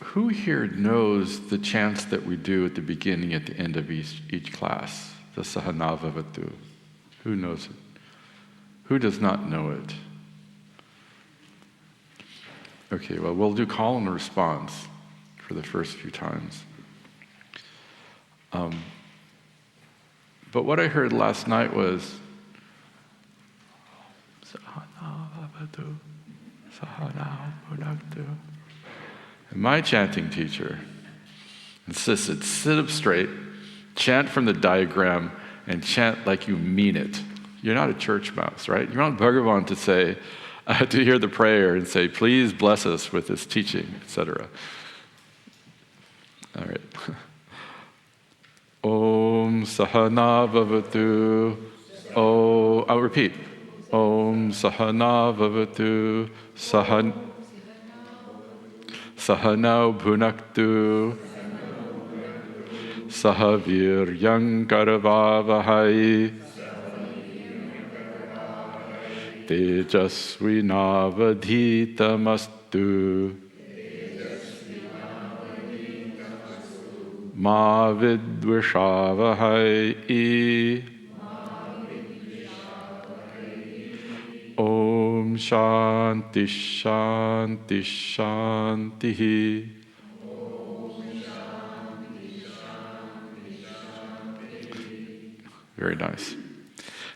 who here knows the chants that we do at the beginning, at the end of each class? The Sahanavavatu. Who knows it? Who does not know it? Okay, well, we'll do call and response for the first few times. But what I heard last night was Sahanavavatu, Sahanavavatu. And my chanting teacher insisted, sit up straight, chant from the diagram, and chant like you mean it. You're not a church mouse, right? You want Bhagavan to say, to hear the prayer and say, please bless us with this teaching, etc. All right. Om Sahana Vavatu. Oh, I'll repeat. Om Sahana Vavatu. Sahanau Bhunaktu. Sahavir Yankaravavahai. Tejasvinavadhitamastu. Ma vidvishavahai. Om Shanti Shanti Shanti. Very nice.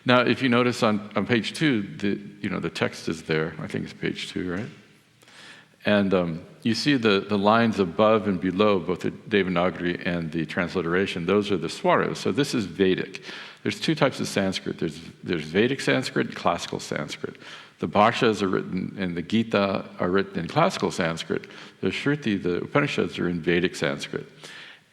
Now, if you notice on page 2, the text is there. I think it's page 2, right? And you see the lines above and below, both the Devanagari and the transliteration. Those are the swaras. So this is Vedic. There's two types of Sanskrit. There's Vedic Sanskrit and classical Sanskrit. The Bhashas are written, and the Gita are written in classical Sanskrit. The Shruti, the Upanishads, are in Vedic Sanskrit.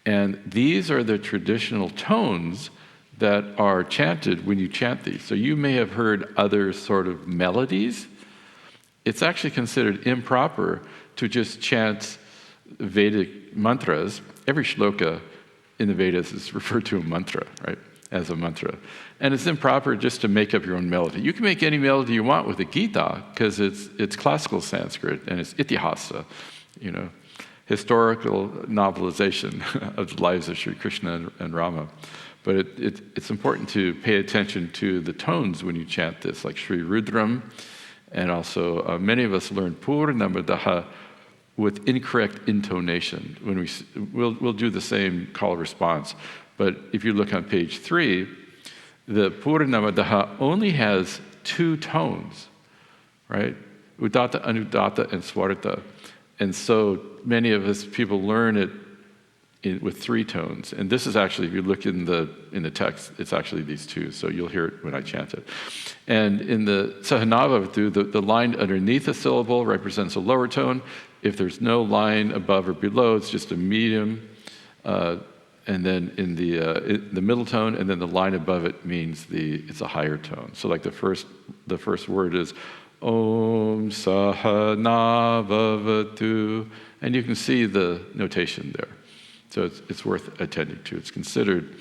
And these are the traditional tones that are chanted when you chant these. So you may have heard other sort of melodies. It's actually considered improper to just chant Vedic mantras. Every shloka in the Vedas is referred to a mantra, right, as a mantra. And it's improper just to make up your own melody. You can make any melody you want with the Gita because it's classical Sanskrit and it's itihasa, historical novelization of the lives of Sri Krishna and Rama. But it's important to pay attention to the tones when you chant this, like Sri Rudram, and also many of us learn Purnamadaha with incorrect intonation. When we'll do the same call response, but if you look on page 3, the Purnamadaha only has 2 tones, right? Udatta, Anudatta, and Swarta. And so many of us people learn it with 3 tones. And this is actually, if you look in the text, it's actually these 2, so you'll hear it when I chant it. And in the Sahanavavatu, the line underneath a syllable represents a lower tone. If there's no line above or below, it's just a medium. And then in the middle tone, and then the line above it means it's a higher tone. So like the first word is Om Sahanavavatu, and you can see the notation there. So it's worth attending to. It's considered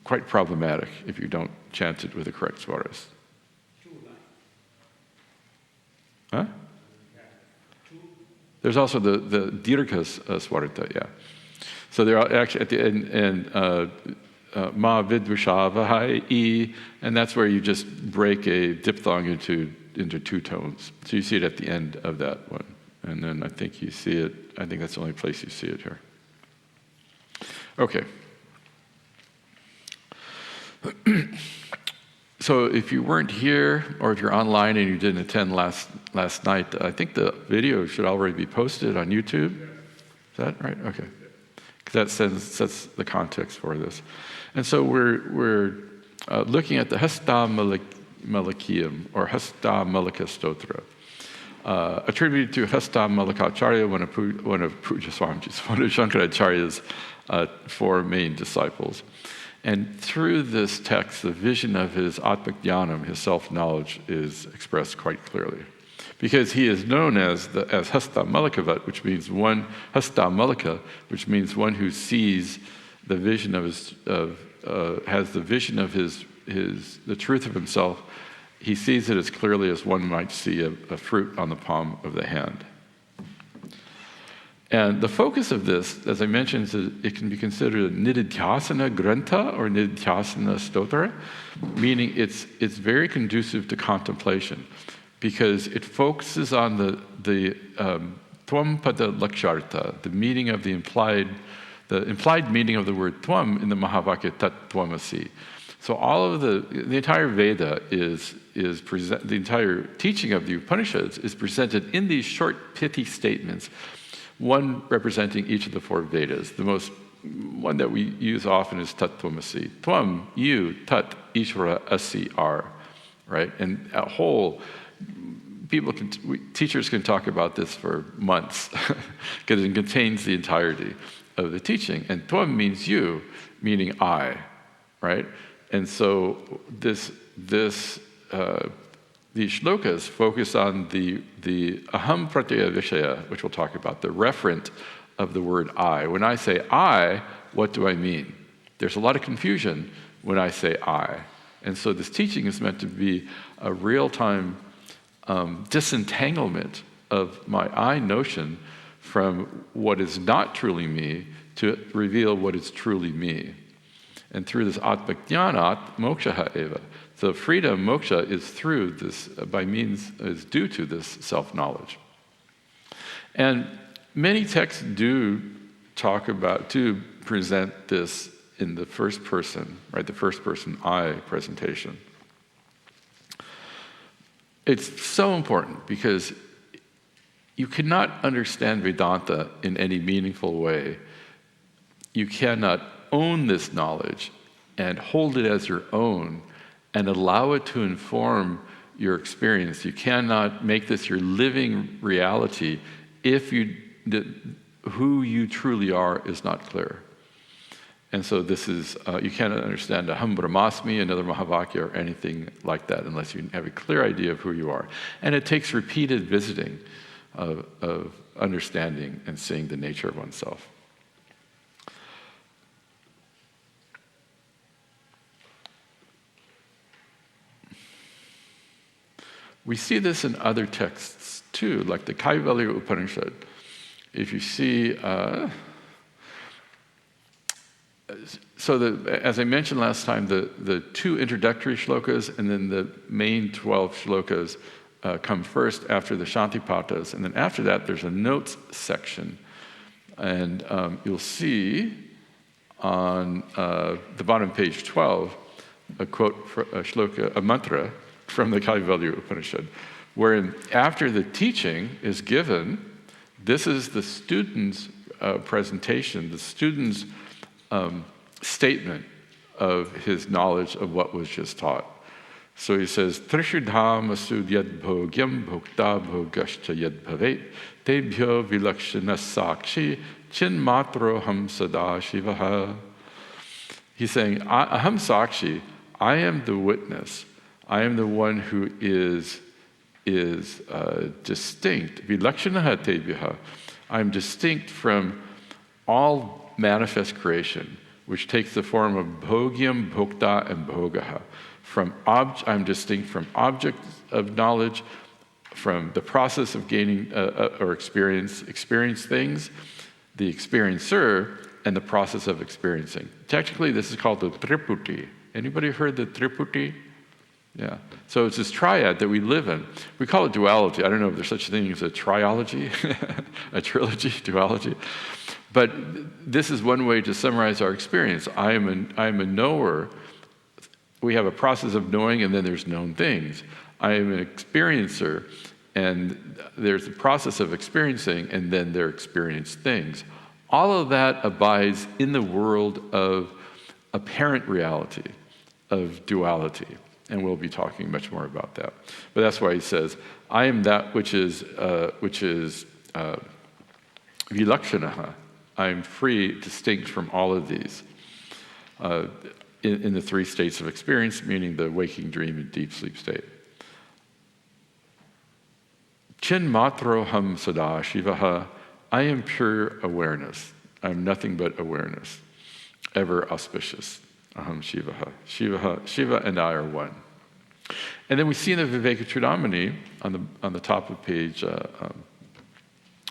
quite problematic if you don't chant it with the correct swaras. Huh? There's also the Dirghas swarita, yeah. So they're actually at the end, Ma Vidvishavahai, and that's where you just break a diphthong into 2 tones. So you see it at the end of that one. And then I think you see it, I think that's the only place you see it here. Okay. So if you weren't here, or if you're online and you didn't attend last night, I think the video should already be posted on YouTube. Is that right? Okay. Because that sets the context for this. And so we're looking at the Hastamalakiyam, or Hastamalaka Stotra. Attributed to Hastamalakacharya, one of Puja Swamiji's, one of Shankaracharya's 4 main disciples. And through this text, the vision of his Atmajnanam, his self-knowledge, is expressed quite clearly. Because he is known as Hastamalakavat, which means one Hastamalaka, which means one who sees the vision has the vision of the truth of himself. He sees it as clearly as one might see a fruit on the palm of the hand. And the focus of this, as I mentioned, is it can be considered a nididhyasana grantha or nididhyasana stotra, meaning it's very conducive to contemplation because it focuses on the tvam pada lakshartha, the meaning of the implied meaning of the word tvam in the Mahavakya tat tvamasi. So all of the entire Veda the entire teaching of the Upanishads is presented in these short pithy statements, one representing each of the four Vedas. The one that we use often is tat tvamasi. Tvam, you, tat, Ishvara, asi, are, right? And a whole teachers can talk about this for months because it contains the entirety of the teaching. And tvam means you, meaning I, right? And so these shlokas focus on the aham pratyaya vishaya, which we'll talk about, the referent of the word I. When I say I, what do I mean? There's a lot of confusion when I say I. And so this teaching is meant to be a real-time disentanglement of my I notion from what is not truly me to reveal what is truly me. And through this atmajnanat moksha eva. So freedom, moksha, is through this, is due to this self-knowledge. And many texts do present this in the first person, right? The first person I presentation. It's so important because you cannot understand Vedanta in any meaningful way. You cannot own this knowledge and hold it as your own and allow it to inform your experience. You cannot make this your living reality if who you truly are is not clear. And so this is, you cannot understand Aham Brahmasmi, another Mahavakya, or anything like that unless you have a clear idea of who you are. And it takes repeated visiting of understanding and seeing the nature of oneself. We see this in other texts too, like the Kaivalya Upanishad. If you see, as I mentioned last time, the two introductory shlokas and then the main 12 shlokas come first after the Shantipatas, and then after that there's a notes section. And you'll see on the bottom page 12 a quote, a mantra from the Kaivalya Upanishad, wherein after the teaching is given, this is the student's presentation, the student's statement of his knowledge of what was just taught. So he says, Trishudham asud yad bhogyam bhokta bhogascha yad bhavet tebhyo vilakshana sakshi chinmatro ham sada shivaha. He's saying, aham sakshi, I am the witness. I am the one who is distinct. Vilakshanaha tebhyaha. I am distinct from all manifest creation, which takes the form of bhogyam, bhokta, and bhogaha. I'm distinct from objects of knowledge, from the process of gaining or experience things, the experiencer, and the process of experiencing. Technically, this is called the triputi. Anybody heard the triputi? Yeah. So it's this triad that we live in. We call it duality. I don't know if there's such a thing as a triology, a trilogy, duality. But this is one way to summarize our experience. I am a knower. We have a process of knowing, and then there's known things. I am an experiencer, and there's a process of experiencing, and then there are experienced things. All of that abides in the world of apparent reality, of duality. And we'll be talking much more about that. But that's why he says, I am that which is vilakshanaha. I am free, distinct from all of these in the three states of experience, meaning the waking, dream, and deep sleep state. Chin matro ham sada shivaha. I am pure awareness. I am nothing but awareness, ever auspicious. Aham Shivaha. Shiva and I are one. And then we see in the Vivekachudamani on the top of page, on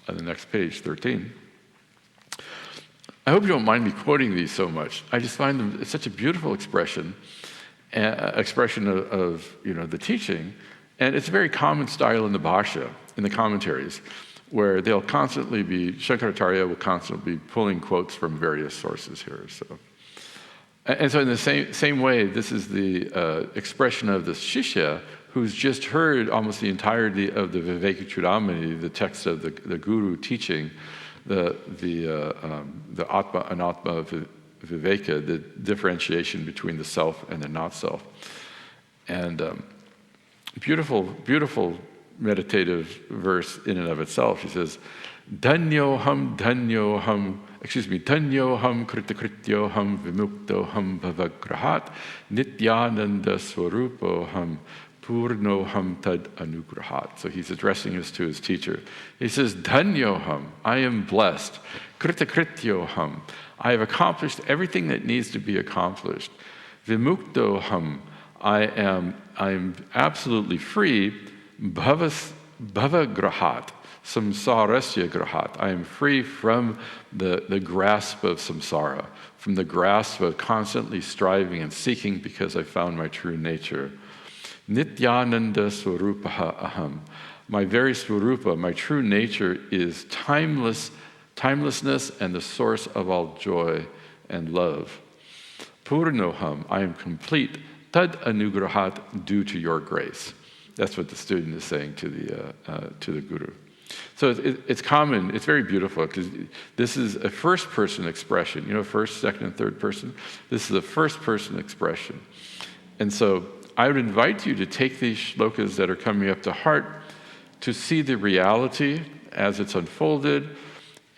the next page, 13, I hope you don't mind me quoting these so much. I just find them it's such a beautiful expression of the teaching, and it's a very common style in the Bhashya, in the commentaries, where Shankaracharya will constantly be pulling quotes from various sources here. So in the same way, this is the expression of the Shishya who's just heard almost the entirety of the Vivekachudamani, the text of the Guru teaching, the Atma Anatma Viveka, the differentiation between the self and the not self. And beautiful meditative verse in and of itself. He says, Dhanyoham kritakrityoham vimuktoham bhavagrahat nityananda swarupoham purnoham tad anugrahat. So he's addressing this to his teacher. He says, Dhanyoham, I am blessed. Kritakrityoham, I have accomplished everything that needs to be accomplished. Vimuktoham, I am absolutely free. Bhavagrahat, samsarasya grahat. I am free from the grasp of samsara, from the grasp of constantly striving and seeking because I found my true nature. Nityananda swarupaha aham. My very swarupa, my true nature is timelessness and the source of all joy and love. Purnoham, I am complete. Tad anugrahat, due to your grace. That's what the student is saying to the guru. So it's common, it's very beautiful, because this is a first-person expression. First, second, and third person. This is a first-person expression. And so I would invite you to take these shlokas that are coming up to heart, to see the reality as it's unfolded,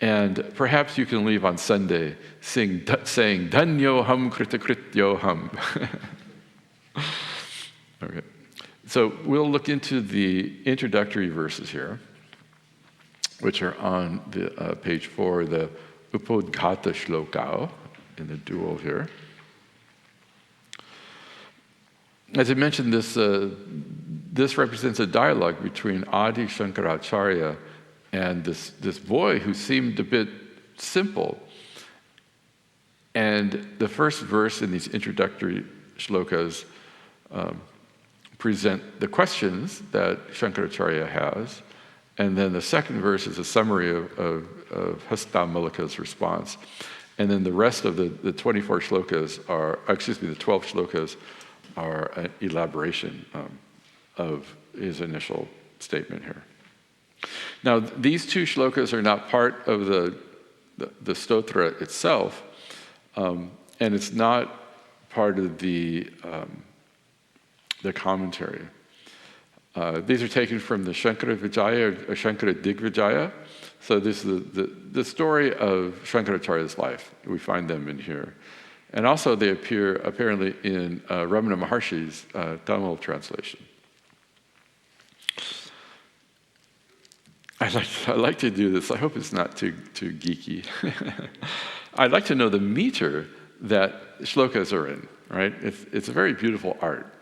and perhaps you can leave on Sunday saying Dhanyoham kritakrityoham. Okay. So we'll look into the introductory verses here, which are on the page 4, the Upodghata Shloka in the dual here. As I mentioned, this represents a dialogue between Adi Shankaracharya and this boy who seemed a bit simple. And the first verse in these introductory shlokas present the questions that Shankaracharya has, and then the second verse is a summary of Hastamalakiyam's response. And then the rest of the 24 shlokas the 12 shlokas are an elaboration of his initial statement here. Now, these two shlokas are not part of the stotra itself, and it's not part of the commentary. These are taken from the Shankara Vijaya or Shankara Digvijaya. So this is the story of Shankaracharya's life. We find them in here. And also they appear apparently in Ramana Maharshi's Tamil translation. I like to do this. I hope it's not too geeky. I'd like to know the meter that shlokas are in, right? It's a very beautiful art.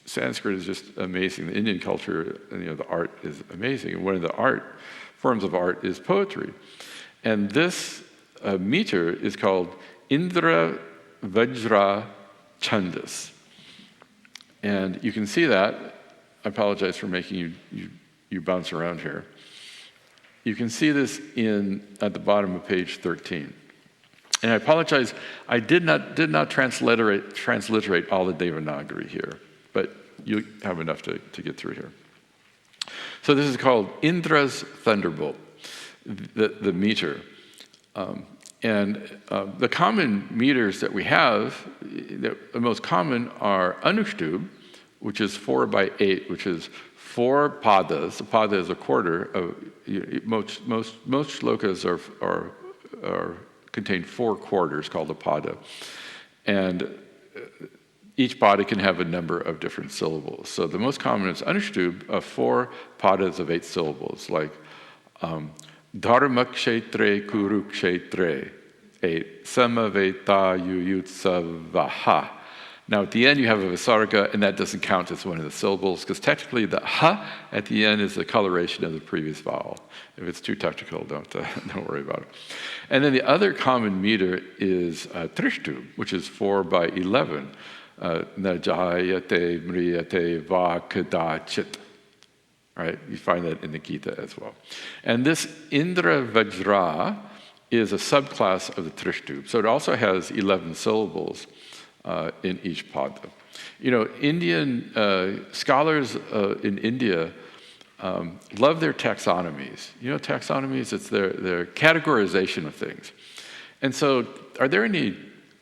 Sanskrit is just amazing. The Indian culture, the art is amazing. And one of the forms of art is poetry. And this meter is called Indra Vajra Chandas. And you can see that. I apologize for making you bounce around here. You can see this at the bottom of page 13. And I apologize, I did not transliterate all the Devanagari here, but you have enough to get through here. So this is called Indra's Thunderbolt, the meter. The common meters that we have, the most common are Anushtub, which is 4 by 8, which is 4 padas. A pada is a quarter. Most shlokas contain 4 quarters called a pada. And each pada can have a number of different syllables. So the most common is Anushtub, 4 padas of 8 syllables, like Dharmakshetre Kurukshetre, 8, Samaveta Yuyutsavaha, Now at the end you have a visarga, and that doesn't count as one of the syllables, because technically the ha at the end is the coloration of the previous vowel. If it's too technical, don't worry about it. And then the other common meter is trishtu, which is 4/11. Najayate mriyate va kadachit. Right? You find that in the Gita as well. And this Indra Vajra is a subclass of the Trishtu. So it also has 11 syllables in each pada. Indian scholars in India love their taxonomies. Taxonomies, it's their categorization of things. And so, are there any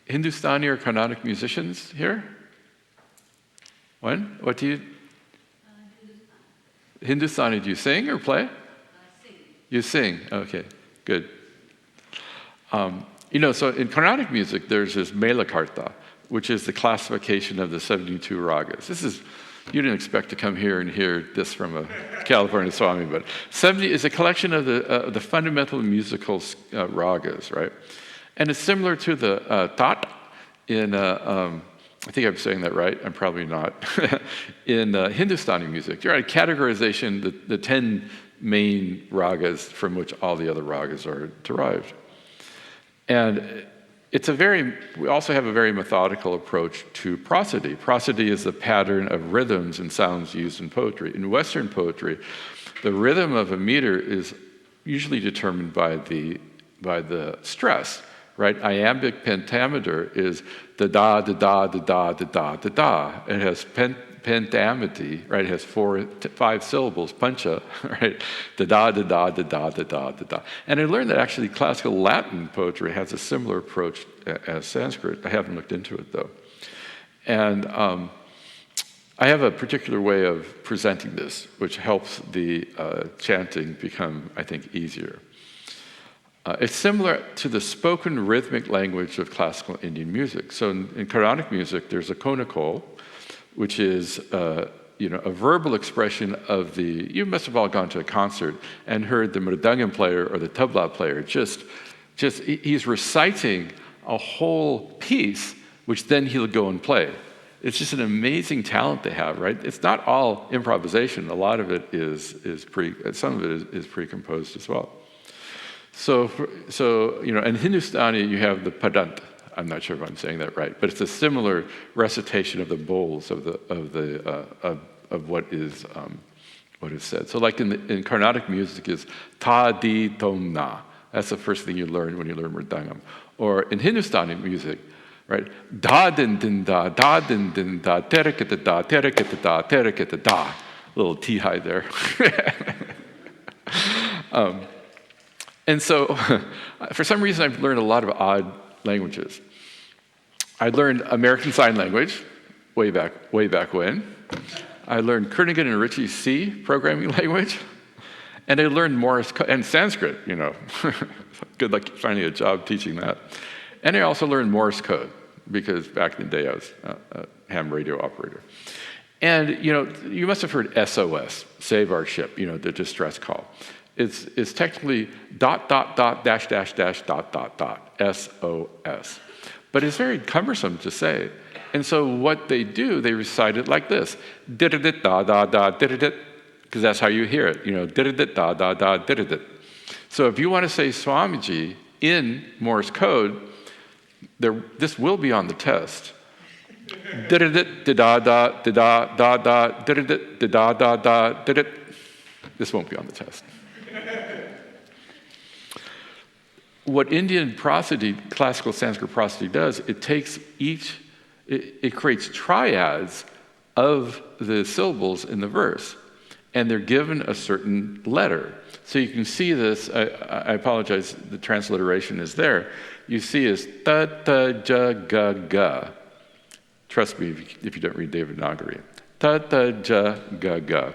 Hindustani or Carnatic musicians here? What do you... Hindustani, do you sing or play? Sing. You sing, okay, good. So in Carnatic music, there's this Melakarta, which is the classification of the 72 ragas. You didn't expect to come here and hear this from a California Swami, but 70 is a collection of the fundamental musical ragas, right? And it's similar to the tat in, I think I'm saying that right, I'm probably not, in Hindustani music. You're at categorization, the 10 main ragas from which all the other ragas are derived. And we also have a very methodical approach to prosody. Prosody is the pattern of rhythms and sounds used in poetry. In Western poetry, the rhythm of a meter is usually determined by the stress, right? Iambic pentameter is da da da da da da da da da da. It has pentamity, right? It has 5 syllables, pancha, right? Da da da da da da da da da da. And I learned that actually classical Latin poetry has a similar approach as Sanskrit. I haven't looked into it though. And I have a particular way of presenting this, which helps the chanting become, I think, easier. It's similar to the spoken rhythmic language of classical Indian music. So in Carnatic music, there's a konakol, which is a verbal expression of you must have all gone to a concert and heard the mridangam player or the tabla player he's reciting a whole piece, which then he'll go and play. It's just an amazing talent they have, right? It's not all improvisation. A lot of it some of it is pre-composed as well. So in Hindustani, you have the padant. I'm not sure if I'm saying that right, but it's a similar recitation of the bowls of what is said. So, like in Carnatic music, is ta di tom na. That's the first thing you learn when you learn mridangam. Or in Hindustani music, right? Da din din da din da terekita da terekita da. Little T high there. And so, for some reason, I've learned a lot of odd languages. I learned American Sign Language way back when. I learned Kernighan and Ritchie's C programming language. And I learned Morse code and Sanskrit, Good luck finding a job teaching that. And I also learned Morse code, because back in the day I was a ham radio operator. And, you must have heard SOS, Save Our Ship, the distress call. It's technically ... SOS. But it's very cumbersome to say. And so what they do, they recite it like this. Did-a-dit, da-da-da, did-a-dit. Because that's how you hear it. Did-a-dit, da-da-da, did-a-dit. So if you want to say Swamiji in Morse code, this will be on the test. Did-a-dit, da-da-da, da-da-da, did-a-dit, da-da-da, did-it. This won't be on the test. What Indian prosody, classical Sanskrit prosody does, it creates triads of the syllables in the verse, and they're given a certain letter. So you can see this, I apologize, the transliteration is there. You see is ta ta ja ga ga. Trust me if you don't read Devanagari. Ta ta ja ga ga.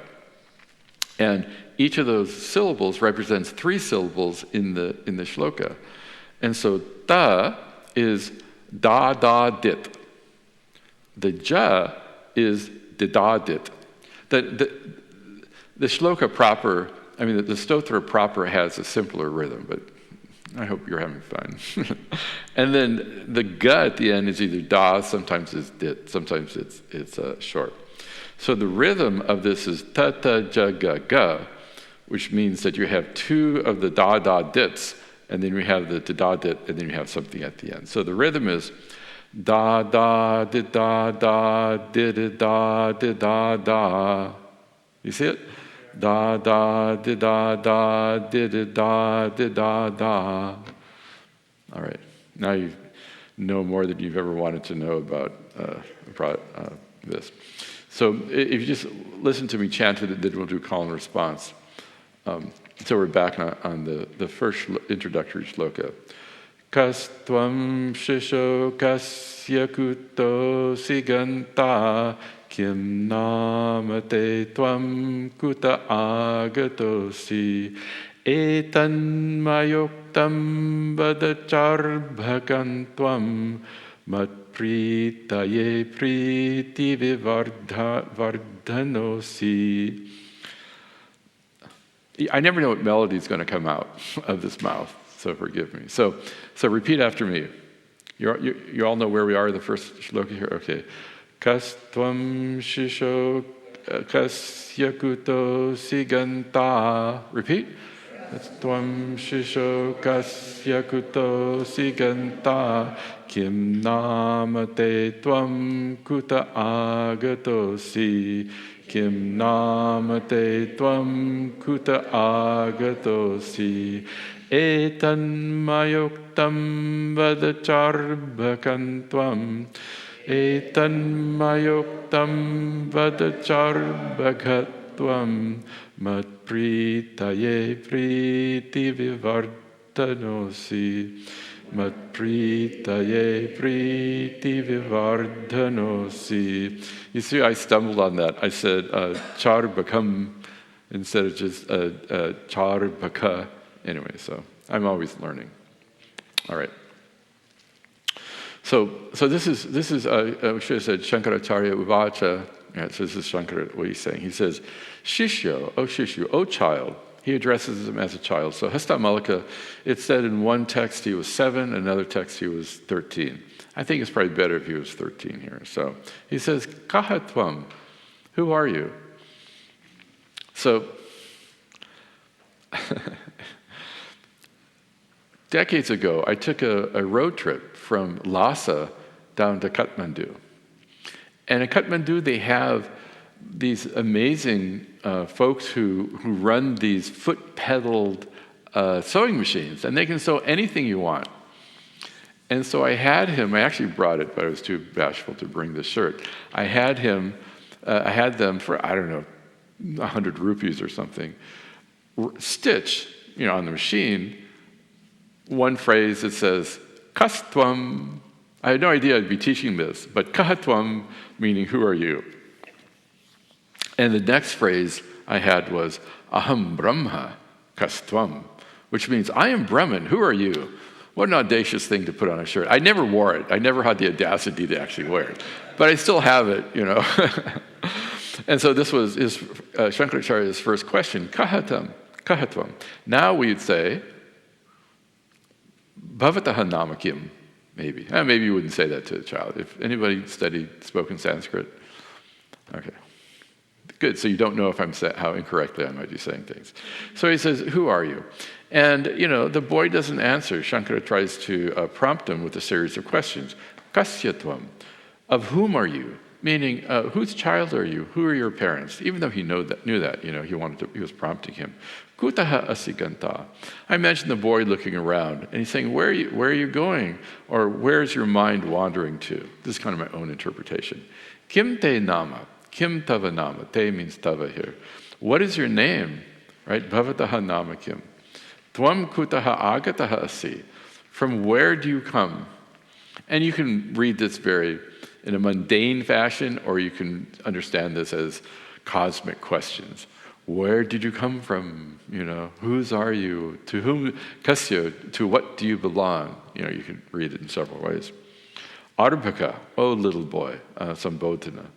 And each of those syllables represents 3 syllables in the shloka. And so ta is da da dit. The ja is di da dit. The shloka proper, the stotra proper has a simpler rhythm, but I hope you're having fun. And then the ga at the end is either da, sometimes it's dit, sometimes it's short. So the rhythm of this is ta ta ja ga ga, which means that you have two of the da da dits, and then we have the da dit, and then you have something at the end. So the rhythm is da da di da da di da di da da. You see it? Da da di da da di da di da da. All right. Now you know more than you've ever wanted to know about this. So if you just listen to me chant it, then we'll do call and response. So we're back on the first introductory shloka. Kas tvam shisho kasya kuto siganta kim namate tvam kuta agatosi etan mayoktam vadacharbhakan tvam matpritaye priti vivardhanosi. I never know what melody is going to come out of this mouth, so forgive me. So repeat after me. You all know where we are, the first shloka here? Okay. Kas tvam shisho kasya kuto siganta. Repeat. Kas tvam shisho kasya kuto siganta. Kim namate tvam kuta agatosi. Kim namate tvam kuta agatosi. Etan mayoktam vadacharbhakan tvam. Etan mayoktam vadacharbhakat tvam. Matpritaye priti vivardhanosi. Matpritaye priti vivardhanosi. You see, I stumbled on that. I said charbhakam instead of just charbhaka. Anyway, so I'm always learning. All right. So this is we should have said Shankaracharya Uvacha. Yeah, so this is Shankara, what he's saying. He says, Shishyo, O child. He addresses him as a child. So Hastamalakiyam, it said in one text he was 7, another text he was 13. I think it's probably better if he was 13 here. So he says, Kahatvam, who are you? So decades ago, I took a road trip from Lhasa down to Kathmandu. And in Kathmandu, they have these amazing folks who run these foot-pedaled sewing machines, and they can sew anything you want. And so I had him, I actually brought it, but I was too bashful to bring the shirt. I had them for, I don't know, 100 rupees or something, stitch, on the machine, one phrase that says, Kastvam. I had no idea I'd be teaching this, but kahatvam, meaning who are you? And the next phrase I had was, Aham Brahma Kastvam, which means, I am Brahman, who are you? What an audacious thing to put on a shirt. I never wore it. I never had the audacity to actually wear it. But I still have it, And so this was Shankaracharya's first question, kahatvam. Now we'd say, Bhavataha namakim, maybe. Maybe you wouldn't say that to a child. If anybody spoken Sanskrit? Okay. Good, so you don't know how incorrectly I might be saying things. So he says, who are you? And, the boy doesn't answer. Shankara tries to prompt him with a series of questions. Kasyatvam, of whom are you? Meaning, whose child are you? Who are your parents? Even though he knew that, he was prompting him. Kutaha asiganta. I imagine the boy looking around, and he's saying, where are you going? Or where's your mind wandering to? This is kind of my own interpretation. Kim te nama. Kim tava nama. Te means tava here. What is your name? Right? Bhavataha nama kim. Tvam kutaha agataha asi. From where do you come? And you can read this in a mundane fashion, or you can understand this as cosmic questions. Where did you come from? Whose are you? To whom, kasya, to what do you belong? You can read it in several ways. Arbhaka, oh little boy, sambodhana.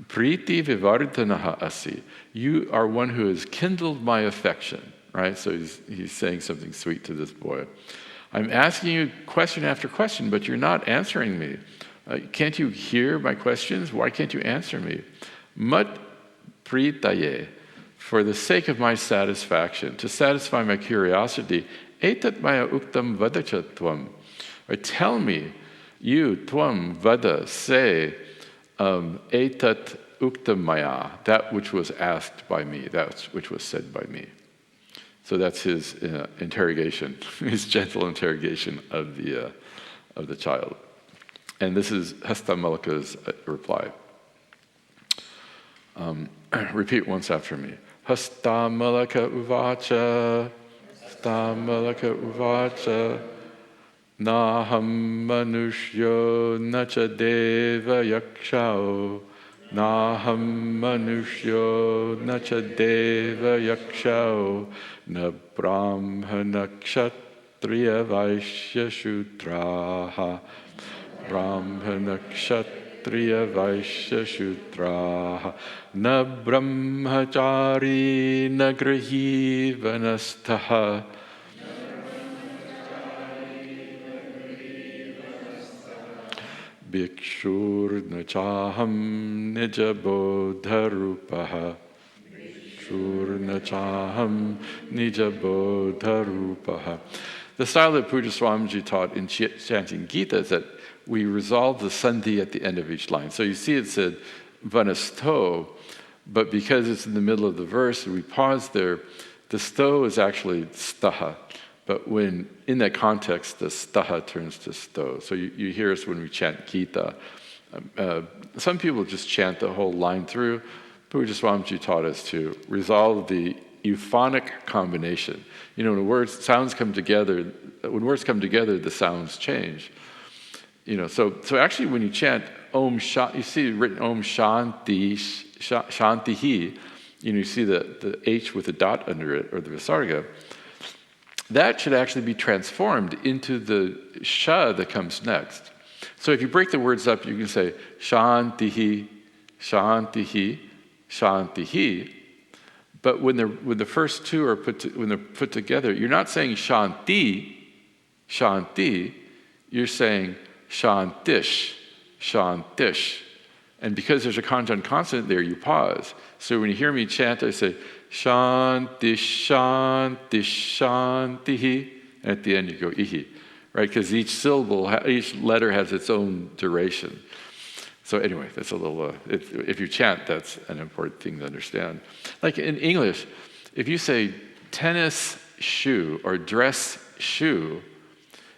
Priti vivardhanaha asi. You are one who has kindled my affection. right? So he's saying something sweet to this boy. I'm asking you question after question, but you're not answering me. Can't you hear my questions? Why can't you answer me? Mat pritaye, for the sake of my satisfaction, to satisfy my curiosity, etat maya uktam vadacha tvam. Or tell me, you, tvam, vada, say, etat uktam maya, that which was asked by me, that which was said by me. So that's his interrogation, his gentle interrogation of the child. And this is Hastamalaka's reply. Repeat once after me. Hastamalaka uvacha, Hastamalaka uvacha, naham manushyo nacha deva yakshao, naham manushyo nacha deva yakshao, na brahmana kshatriya vaishya shutraha, brahmana kshatriya vaishya shutraha, na brahmachari na grahi vanastaha, bhikshurna chaham nija bodharupaha, bhikshurna chaham nija bodharupaha. The style that Puja Swamiji taught in chanting Gita is that we resolve the sandhi at the end of each line. So you see it said vanasto, but because it's in the middle of the verse, we pause there. The sto is actually staha, but when in that context, the staha turns to sto. So you hear us when we chant Gita. Some people just chant the whole line through. Puja Swamiji taught us to resolve the euphonic combination. You know, when sounds come together, when words come together, the sounds change. You know, so actually when you chant Om Shanti, you see written Om Shanti, Shantihi, you know, you see the H with a dot under it, or the Visarga, that should actually be transformed into the Sha that comes next. So if you break the words up, you can say Shantihi, Shantihi, Shantihi, but when the first two are when they're put together, you're not saying Shanti, Shanti, you're saying Shantish, Shantish. And because there's a conjunct consonant there, you pause. So when you hear me chant, I say Shantish, Shantish, Shantihi. And at the end you go ihi, right? Because each syllable, each letter has its own duration. So anyway, that's a little, if you chant, that's an important thing to understand. Like in English, if you say tennis shoe or dress shoe,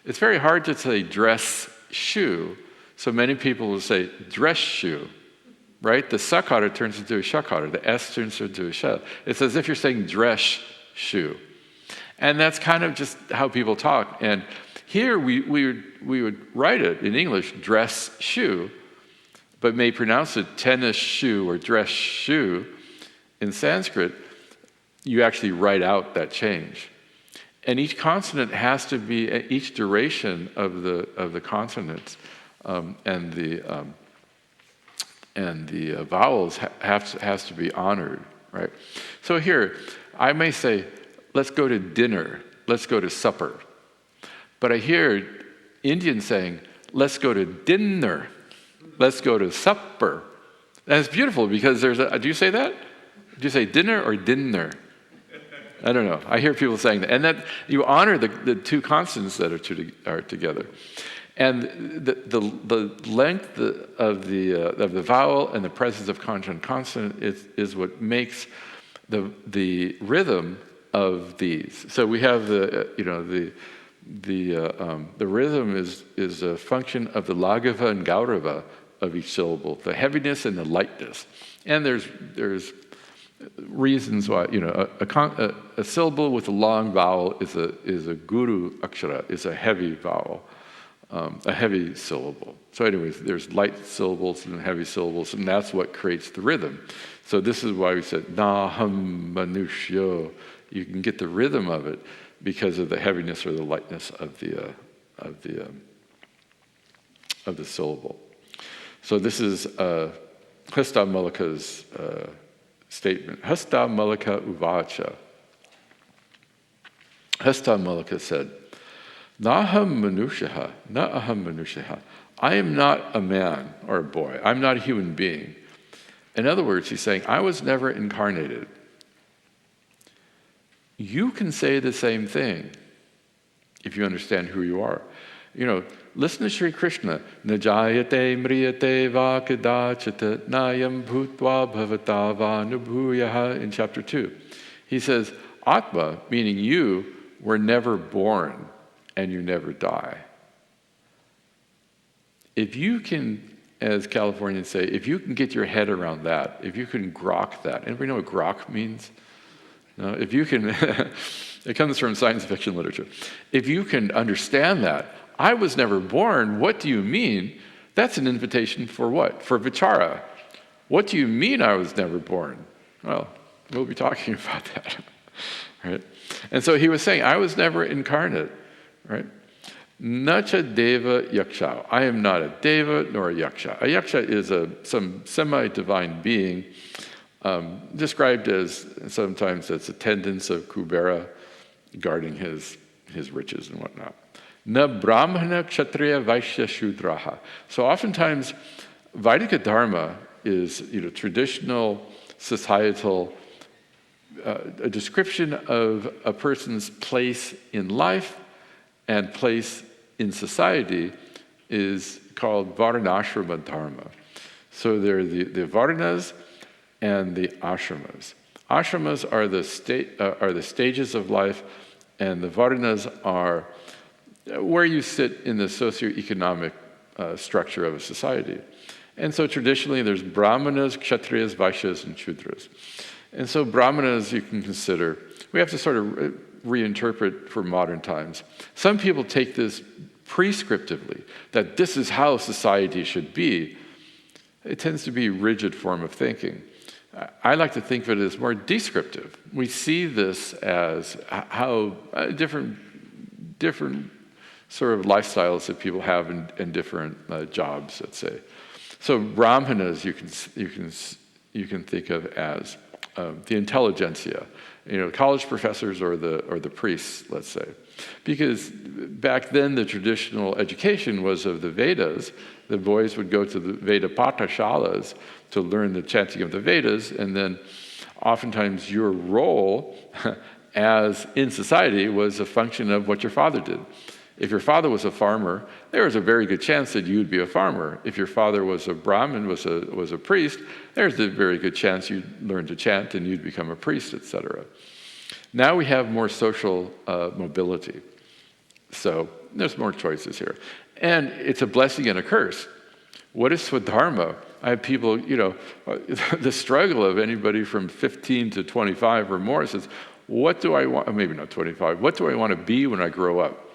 it's very hard to say dress shoe. So many people will say dress shoe, right? The sakara turns into a shakara, the S turns into a sha. It's as if you're saying dress shoe. And that's kind of just how people talk. And here we would write it in English, dress shoe, but may pronounce it tennis shoe or dress shoe. In Sanskrit, you actually write out that change. And each consonant has to be, each duration of the consonants and the vowels has to be honored, right? So here, I may say, let's go to dinner, let's go to supper. But I hear Indians saying, let's go to dinner, let's go to supper. That's beautiful because do you say that? Do you say dinner or dinner? I don't know. I hear people saying that. And that you honor the two consonants that are together. And the length of the vowel and the presence of conjunct consonant is what makes the rhythm of these. So we have the rhythm is a function of the lagava and gaurava of each syllable, the heaviness and the lightness. And there's reasons why, you know, a syllable with a long vowel is a guru akshara, is a heavy vowel, a heavy syllable. So anyways, there's light syllables and heavy syllables, and that's what creates the rhythm. So this is why we said naham manushyo. You can get the rhythm of it because of the heaviness or the lightness of the syllable. So this is Hastamalaka's statement. Hastamalaka uvacha. Hastamalakiyam said, Naham manushaha, na aham manushaha. I am not a man or a boy. I'm not a human being. In other words, he's saying, I was never incarnated. You can say the same thing if you understand who you are. Listen to Sri Krishna. Najayate mriyate va kadachita nayam bhutva bhavata va nubhuyaha in chapter 2. He says, Atma, meaning you, were never born and you never die. If you can, as Californians say, if you can get your head around that, if you can grok that, anybody know what grok means? No, if you can, it comes from science fiction literature. If you can understand that, I was never born, what do you mean? That's an invitation for what? For vichara. What do you mean I was never born? Well, we'll be talking about that, right? And so he was saying, I was never incarnate, right? Nacha deva yaksha. I am not a deva nor a yaksha. A yaksha is some semi-divine being, described as sometimes as attendants of Kubera, guarding his riches and whatnot. Na brahmana kshatriya vaishya shudraha. So oftentimes, Vaidika dharma is traditional, societal, a description of a person's place in life and place in society is called varnashrama dharma. So there are the varnas and the ashramas. Ashramas are the stages of life, and the varnas are where you sit in the socioeconomic structure of a society. And so traditionally there's brahmanas, kshatriyas, vaishyas, and shudras. And so brahmanas you can consider, we have to sort of reinterpret for modern times. Some people take this prescriptively, that this is how society should be. It tends to be a rigid form of thinking. I like to think of it as more descriptive. We see this as how different sort of lifestyles that people have in different jobs, let's say. So brahmanas you can think of as the intelligentsia, college professors or the priests, let's say. Because back then the traditional education was of the Vedas. The boys would go to the Veda Pathashalas to learn the chanting of the Vedas, and then oftentimes your role as in society was a function of what your father did. If your father was a farmer, there was a very good chance that you'd be a farmer. If your father was a Brahmin, was a priest, there's a very good chance you'd learn to chant and you'd become a priest, etc. Now we have more social mobility. So there's more choices here. And it's a blessing and a curse. What is Swadharma? I have people, the struggle of anybody from 15 to 25 or more says, what do I want, maybe not 25, what do I want to be when I grow up?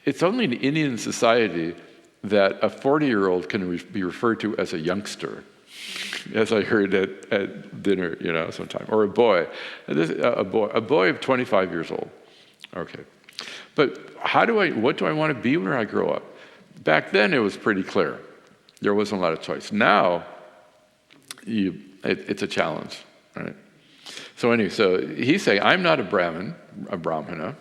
It's only in Indian society that a 40-year-old can be referred to as a youngster, as I heard at dinner, sometime, or a boy. A boy of 25 years old. Okay. But what do I want to be when I grow up? Back then it was pretty clear. There wasn't a lot of choice. Now, it's a challenge, right? So anyway, so he's saying, I'm not a Brahmana.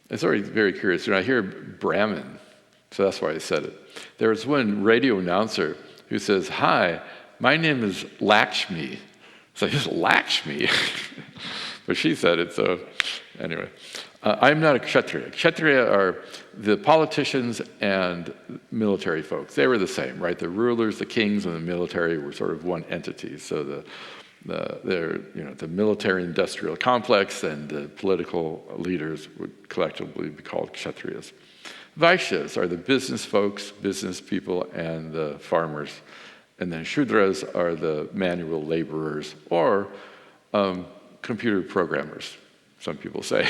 It's already very curious. When I hear Brahmin, so that's why I said it. There was one radio announcer who says, hi, my name is Lakshmi. So he's Lakshmi. But she said it, so anyway. I'm not a Kshatriya. Kshatriya are the politicians and military folks. They were the same, right? The rulers, the kings, and the military were sort of one entity. So the military-industrial complex and the political leaders would collectively be called Kshatriyas. Vaishyas are the business folks, business people, and the farmers. And then Shudras are the manual laborers or computer programmers, some people say.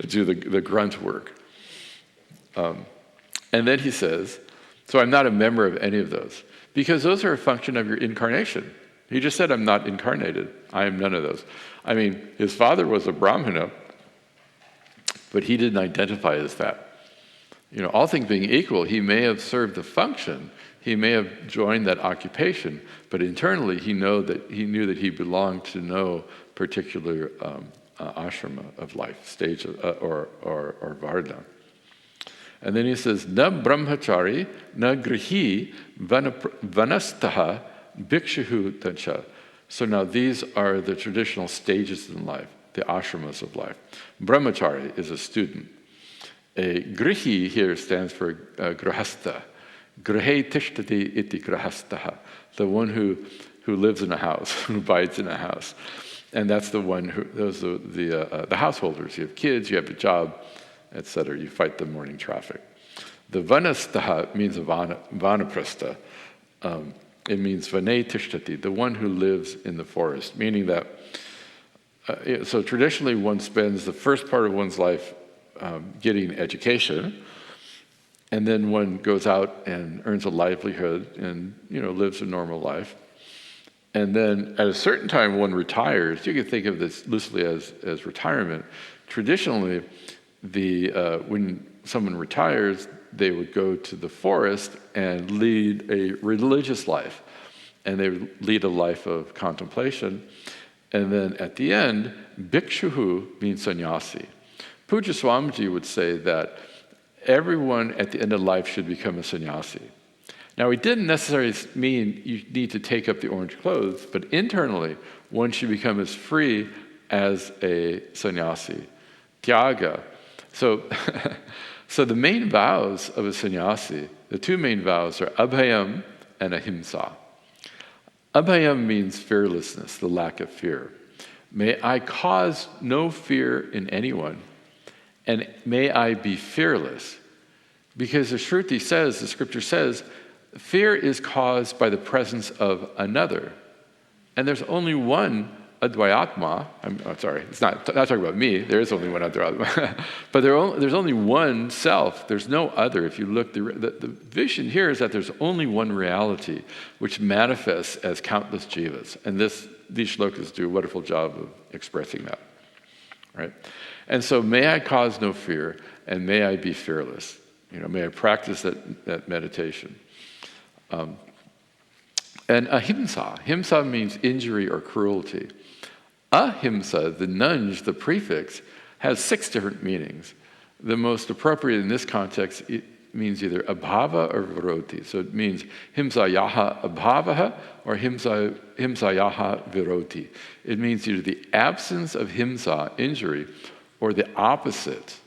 Do the grunt work. And then he says, so I'm not a member of any of those. Because those are a function of your incarnation. He just said, I'm not incarnated. I am none of those. I mean, his father was a Brahmana, but he didn't identify as that. All things being equal, he may have served the function. He may have joined that occupation, but internally he knew that he belonged to no particular ashrama of life, stage or varna. And then he says, na brahmachari, na grihi, vanastaha, bhikshuhu tacha. So now these are the traditional stages in life, the ashramas of life. Brahmachari is a student. A grihi here stands for grahastha. Grahe tishtati iti grahastaha. The one who lives in a house, who abides in a house. And that's the one those are the householders. You have kids, you have a job, etc. You fight the morning traffic. The vanastaha means vanaprastha. It means vane tishtati, the one who lives in the forest, meaning that, so traditionally one spends the first part of one's life getting education, and then one goes out and earns a livelihood and lives a normal life. And then at a certain time one retires. You can think of this loosely as retirement. Traditionally, when someone retires, they would go to the forest and lead a religious life. And they would lead a life of contemplation. And then at the end, bhikshuhu means sannyasi. Puja Swamiji would say that everyone at the end of life should become a sannyasi. Now, he didn't necessarily mean you need to take up the orange clothes, but internally, one should become as free as a sannyasi. Tyaga. So the main vows of a sannyasi, the two main vows are abhayam and ahimsa. Abhayam means fearlessness, the lack of fear. May I cause no fear in anyone, and may I be fearless. Because the Shruti says, the scripture says, fear is caused by the presence of another. And there's only one Advayatma. It's not talking about me. There is only one Advayatma. But there's only one self. There's no other. If you look, the vision here is that there's only one reality, which manifests as countless jivas. And these shlokas do a wonderful job of expressing that. Right? And so may I cause no fear, and may I be fearless. May I practice that meditation. And ahimsa. Himsa means injury or cruelty. Ahimsa, the nunge, the prefix, has 6 different meanings. The most appropriate in this context, it means either abhava or viroti. So it means himsayaha abhavaha or himsayaha viroti. It means either the absence of himsa, injury, or the opposite.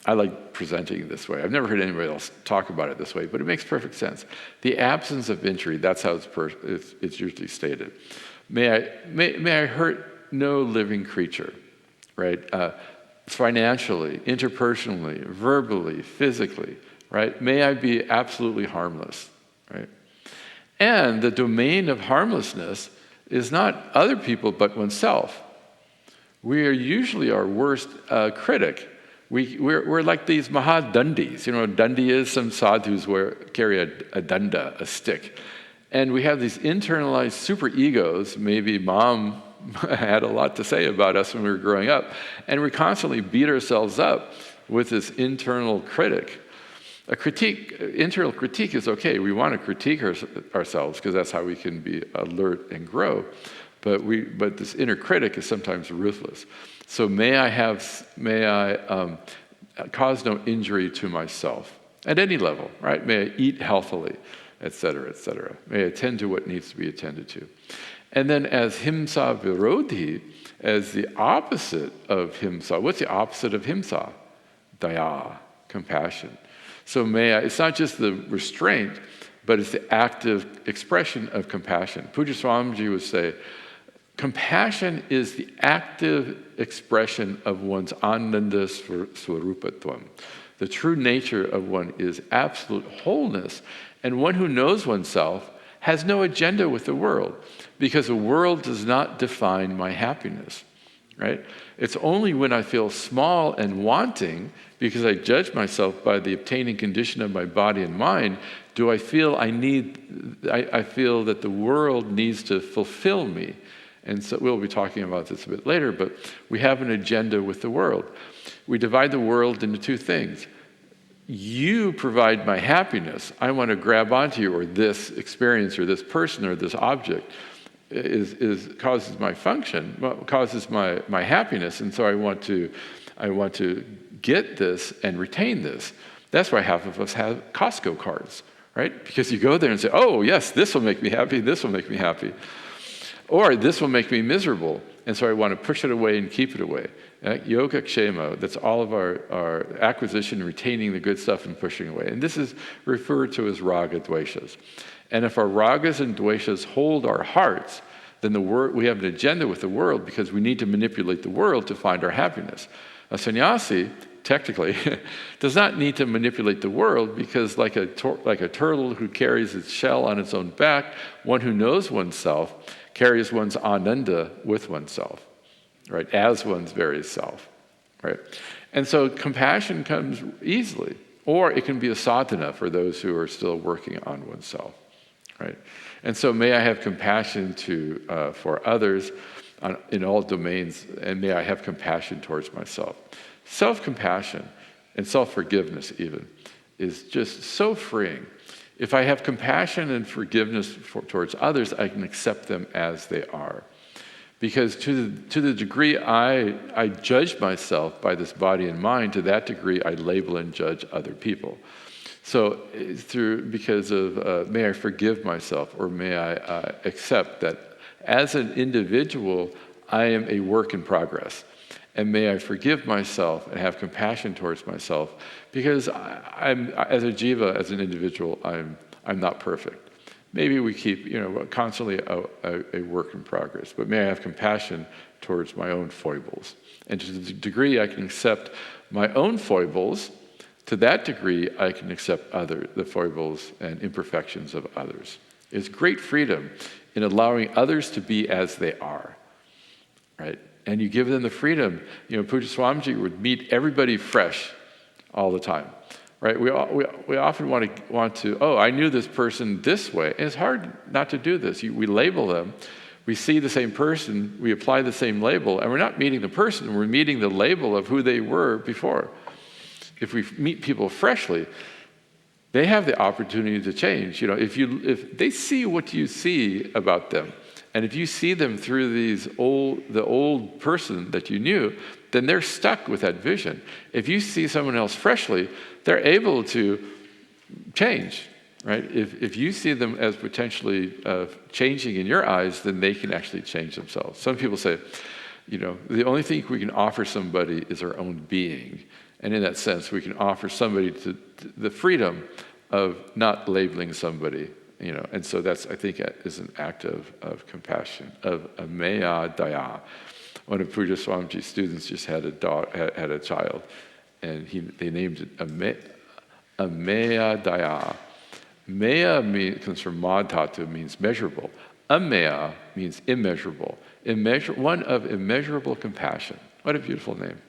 I like presenting it this way. I've never heard anybody else talk about it this way, but it makes perfect sense. The absence of injury, that's how it's usually stated. May I hurt no living creature, right? Financially, interpersonally, verbally, physically, right? May I be absolutely harmless, right? And the domain of harmlessness is not other people, but oneself. We are usually our worst critic. We're like these mahadandis. Dandi is some sadhus carry a danda, a stick. And we have these internalized super egos. Maybe mom had a lot to say about us when we were growing up. And we constantly beat ourselves up with this internal critic. Internal critique is okay. We want to critique ourselves because that's how we can be alert and grow. But this inner critic is sometimes ruthless. So may I cause no injury to myself at any level, right? May I eat healthily, etc., etc. May I attend to what needs to be attended to. And then as himsa virodhi, as the opposite of himsa, what's the opposite of himsa? Daya, compassion. So it's not just the restraint, but it's the active expression of compassion. Puja Swamiji would say, compassion is the active expression of one's ananda swarupatvam. The true nature of one is absolute wholeness, and one who knows oneself has no agenda with the world, because the world does not define my happiness, right? It's only when I feel small and wanting, because I judge myself by the obtaining condition of my body and mind, do I feel I feel that the world needs to fulfill me. And so we'll be talking about this a bit later, but we have an agenda with the world. We divide the world into 2 things. you provide my happiness. I want to grab onto you, or this experience, or this person, or this object causes my function, causes my happiness, and so I want to get this and retain this. That's why half of us have Costco cards, right? Because you go there and say, oh yes, this will make me happy, this will make me happy. Or this will make me miserable, and so I want to push it away and keep it away. Yoga kshema, that's all of our acquisition, retaining the good stuff and pushing away. And this is referred to as raga dveshas. And if our ragas and dveshas hold our hearts, then we have an agenda with the world, because we need to manipulate the world to find our happiness. A sannyasi, technically, does not need to manipulate the world, because like a turtle who carries its shell on its own back, one who knows oneself carries one's ananda with oneself, right, as one's very self, right? And so compassion comes easily, or it can be a sadhana for those who are still working on oneself, right? And so may I have compassion for others in all domains, and may I have compassion towards myself. Self-compassion and self-forgiveness even is just so freeing. If I have compassion and forgiveness towards others, I can accept them as they are. Because to the degree I judge myself by this body and mind, to that degree I label and judge other people. So may I forgive myself, or may I accept that as an individual, I am a work in progress. And may I forgive myself and have compassion towards myself, because I'm as a jiva, as an individual, I'm not perfect. Maybe we keep, constantly a work in progress, but may I have compassion towards my own foibles. And to the degree I can accept my own foibles, to that degree I can accept the foibles and imperfections of others. It's great freedom in allowing others to be as they are, right? And you give them the freedom. Puja Swamiji would meet everybody fresh all the time, right? We often want to, I knew this person this way. And it's hard not to do this. We label them. We see the same person. We apply the same label. And we're not meeting the person. We're meeting the label of who they were before. If we meet people freshly, they have the opportunity to change. If they see what you see about them, and if you see them through the old person that you knew, then they're stuck with that vision. If you see someone else freshly, they're able to change, right? If you see them as potentially changing in your eyes, then they can actually change themselves. Some people say, the only thing we can offer somebody is our own being. And in that sense, we can offer somebody the freedom of not labeling somebody. And so that's, I think, is an act of compassion, of ameya daya. One of Puja Swamiji's students just had a child, and they named it ameya daya. Meya comes from ma dhatu, means measurable. Ameya means immeasurable. One of immeasurable compassion. What a beautiful name.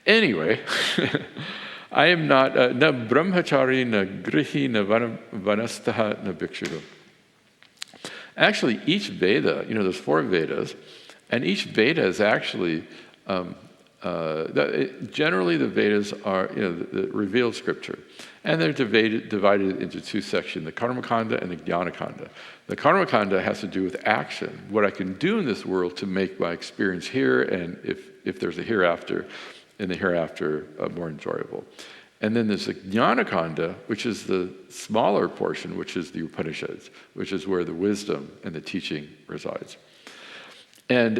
Anyway, I am not na brahmachari, na grihi, na vanastaha, na bhikshu. Actually, each Veda, there's 4 Vedas, and each Veda is actually, generally the Vedas are, the revealed scripture. And they're divided into 2 sections, the Karmakanda and the Jnanakanda. The Karmakanda has to do with action, what I can do in this world to make my experience here, and if there's a hereafter, in the hereafter more enjoyable. And then there's the Jnanakanda, which is the smaller portion, which is the Upanishads, which is where the wisdom and the teaching resides. And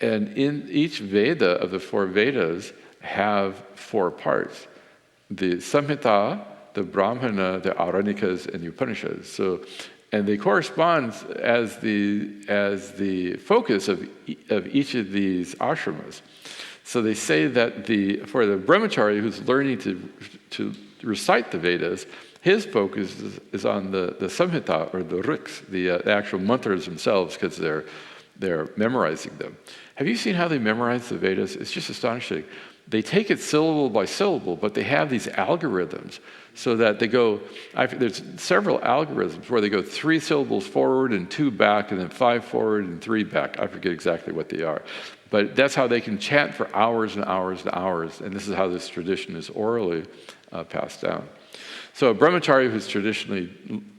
in each Veda of the 4 Vedas have 4 parts. The Samhita, the Brahmana, the Aranikas, and the Upanishads. And they correspond as the focus of each of these ashramas. So they say that for the brahmachari who's learning to recite the Vedas, his focus is on the samhita, or the riks, the actual mantras themselves, because they're memorizing them. Have you seen how they memorize the Vedas? It's just astonishing. They take it syllable by syllable, but they have these algorithms so that they go, there's several algorithms where they go 3 syllables forward and 2 back, and then 5 forward and 3 back. I forget exactly what they are. But that's how they can chant for hours and hours and hours, and this is how this tradition is orally passed down. So a brahmachari who's traditionally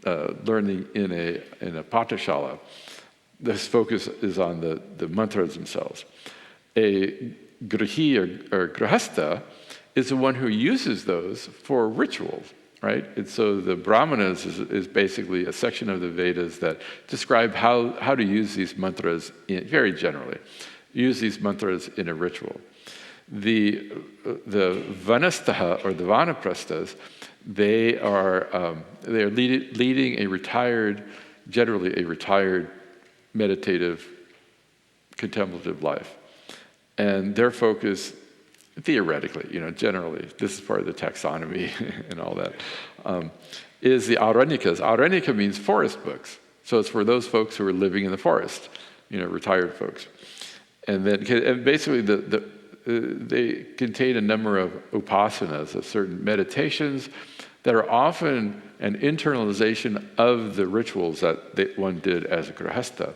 learning in a patashala, this focus is on the mantras themselves. A grihi or grihastha is the one who uses those for rituals, right? And so the Brahmanas is basically a section of the Vedas that describe how to use these mantras very generally. Use these mantras in a ritual. The Vanastaha or the Vanaprasthas, they are leading generally a retired meditative, contemplative life. And their focus, theoretically, generally, this is part of the taxonomy and all that, is the Aranyakas. Aranyaka means forest books. So it's for those folks who are living in the forest, retired folks. And basically they contain a number of upasanas, of certain meditations that are often an internalization of the rituals that one did as a grihastha.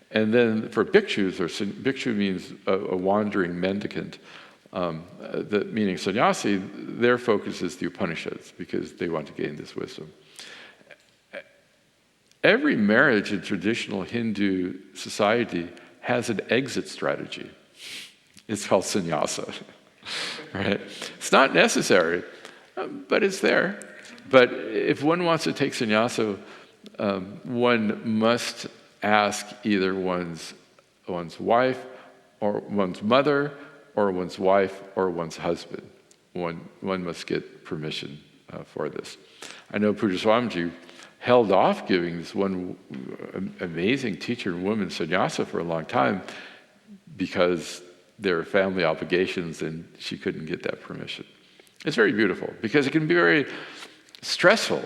And then for bhikshus, bhikshu means a wandering mendicant, meaning sannyasi, their focus is the Upanishads because they want to gain this wisdom. Every marriage in traditional Hindu society has an exit strategy. It's called sannyasa, right? It's not necessary, but it's there. But if one wants to take sannyasa, one must ask either one's wife or one's mother or one's wife or one's husband. One must get permission for this. I know Pujya Swamiji held off giving this one amazing teacher and woman sannyasa for a long time because there are family obligations and she couldn't get that permission. It's very beautiful because it can be very stressful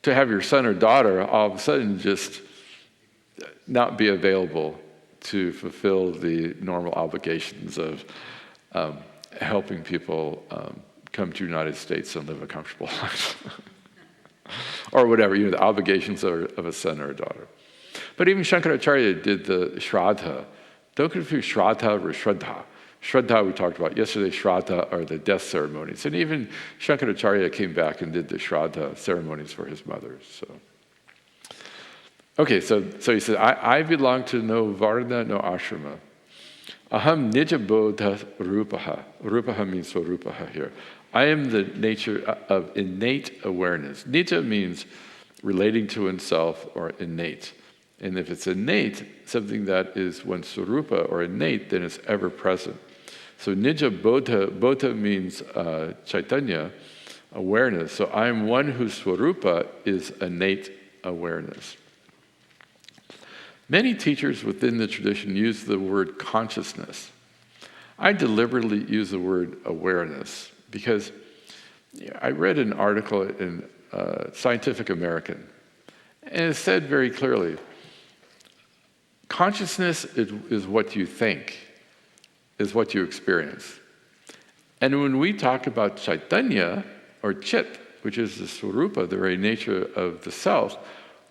to have your son or daughter all of a sudden just not be available to fulfill the normal obligations of helping people come to the United States and live a comfortable life. Or whatever, the obligations of a son or a daughter. But even Shankaracharya did the Shraddha. Don't confuse Shraddha with Shraddha. Shraddha we talked about yesterday, Shraddha are the death ceremonies. And even Shankaracharya came back and did the Shraddha ceremonies for his mother. Okay, so he said, I belong to no varna, no ashrama. Aham nija bodha rupaha. Rupaha means swarupaha here. I am the nature of innate awareness. Nija means relating to oneself or innate. And if it's innate, something that is one's swarupa or innate, then it's ever present. So nija bodha means chaitanya, awareness. So I am one whose swarupa is innate awareness. Many teachers within the tradition use the word consciousness. I deliberately use the word awareness because I read an article in Scientific American, and it said very clearly, consciousness is what you think, is what you experience. And when we talk about chaitanya, or chit, which is the swarupa, the very nature of the self,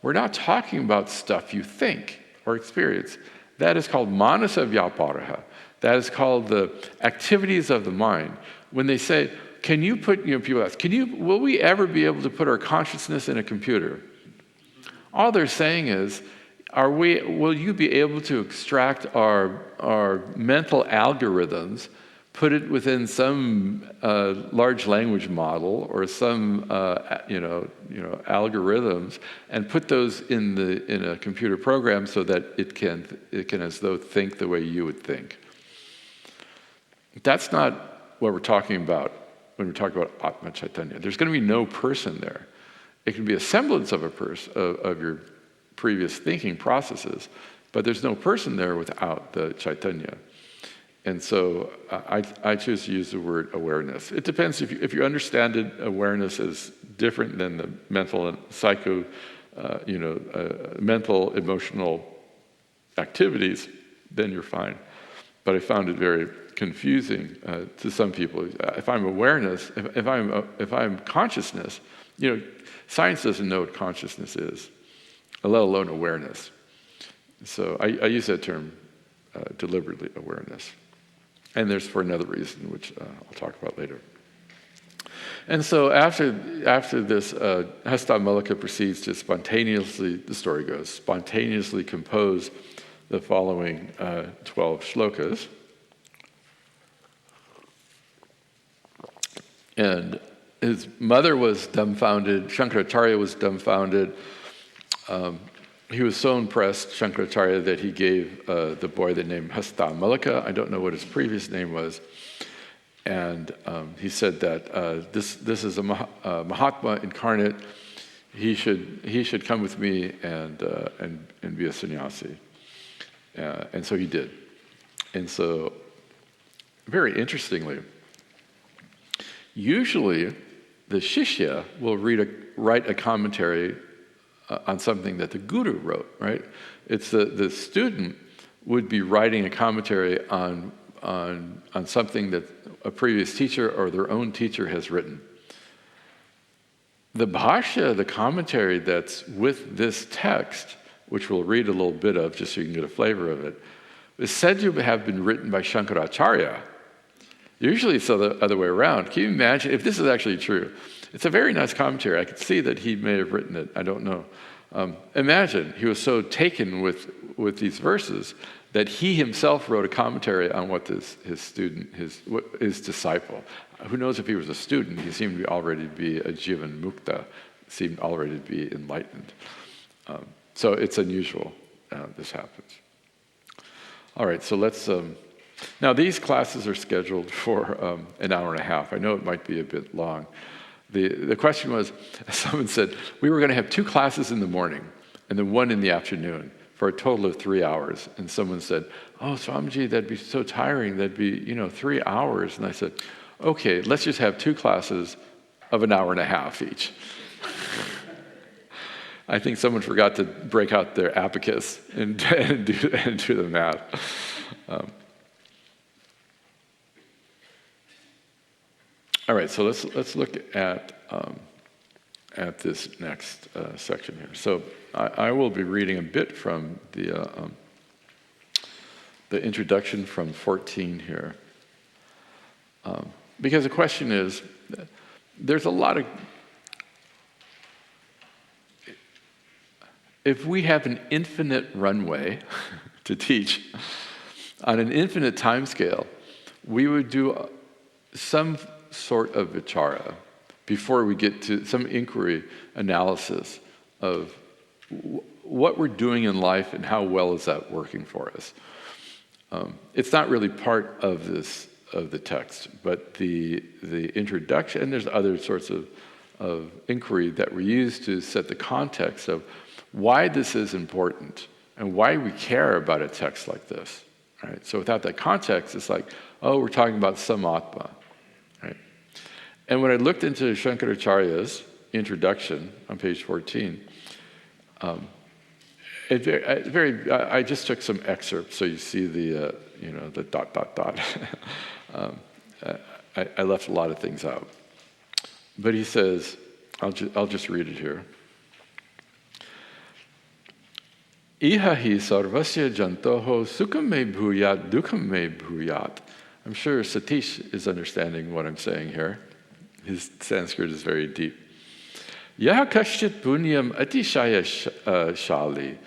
we're not talking about stuff you think or experience. That is called manasa vyaparaha. That is called the activities of the mind. When they say, can you put, people ask, will we ever be able to put our consciousness in a computer? All they're saying is, will you be able to extract our mental algorithms, put it within some large language model or some algorithms, and put those in a computer program so that it can as though think the way you would think? That's not what we're talking about when we're talking about Atma Chaitanya. There's going to be no person there. It can be a semblance of a person of your previous thinking processes, but there's no person there without the Chaitanya. And so I choose to use the word awareness. It depends if you understand it, awareness is different than the mental and mental, emotional activities, then you're fine. But I found it very confusing to some people. If I'm awareness, if I'm consciousness, science doesn't know what consciousness is, let alone awareness. So I use that term deliberately awareness. And there's for another reason, which I'll talk about later. And so after this, Hastamalakiyam proceeds to spontaneously, the story goes, spontaneously compose the following 12 shlokas. And his mother was dumbfounded, Shankaracharya was dumbfounded. He was so impressed, Shankaracharya, that he gave the boy the name Hastamalakiyam. I don't know what his previous name was. And he said that this is a Mahatma incarnate. He should come with me and be a sannyasi. And so he did. And so, very interestingly, usually the shishya will write a commentary on something that the guru wrote, right? It's the student would be writing a commentary on something that a previous teacher or their own teacher has written. The bhashya, the commentary that's with this text, which we'll read a little bit of just so you can get a flavor of it, is said to have been written by Shankaracharya. Usually it's the other way around. Can you imagine if this is actually true? It's a very nice commentary. I could see that he may have written it. I don't know. Imagine he was so taken with these verses that he himself wrote a commentary on what his student, his disciple. Who knows if he was a student? He seemed to already be a jivan mukta, seemed already to be enlightened. So it's unusual this happens. All right, so let's... now these classes are scheduled for an hour and a half. I know it might be a bit long. The question was, someone said, we were going to have 2 classes in the morning and then 1 in the afternoon, for a total of 3 hours. And someone said, oh, Swamiji, that'd be so tiring. That'd be, 3 hours. And I said, okay, let's just have 2 classes of an hour and a half each. I think someone forgot to break out their abacus and do the math. All right, so let's look at this next section here. So I will be reading a bit from the introduction from 14 here. Because the question is, there's a lot of... If we have an infinite runway to teach on an infinite time scale, we would do some sort of vichara before we get to some inquiry analysis of what we're doing in life and how well is that working for us. It's not really part of the text, but the introduction, and there's other sorts of inquiry that we use to set the context of why this is important and why we care about a text like this. Right? So without that context, it's like, oh, we're talking about samatma. Right? And when I looked into Shankaracharya's introduction on page 14, I just took some excerpts, so you see the dot. I left a lot of things out. But he says, I'll just read it here. Iha hi sarvasya jantoho sukham me bhuyat dukham me bhuyat. I'm sure Satish is understanding what I'm saying here. His Sanskrit is very deep. Yaha kashchit punyam atishaya shali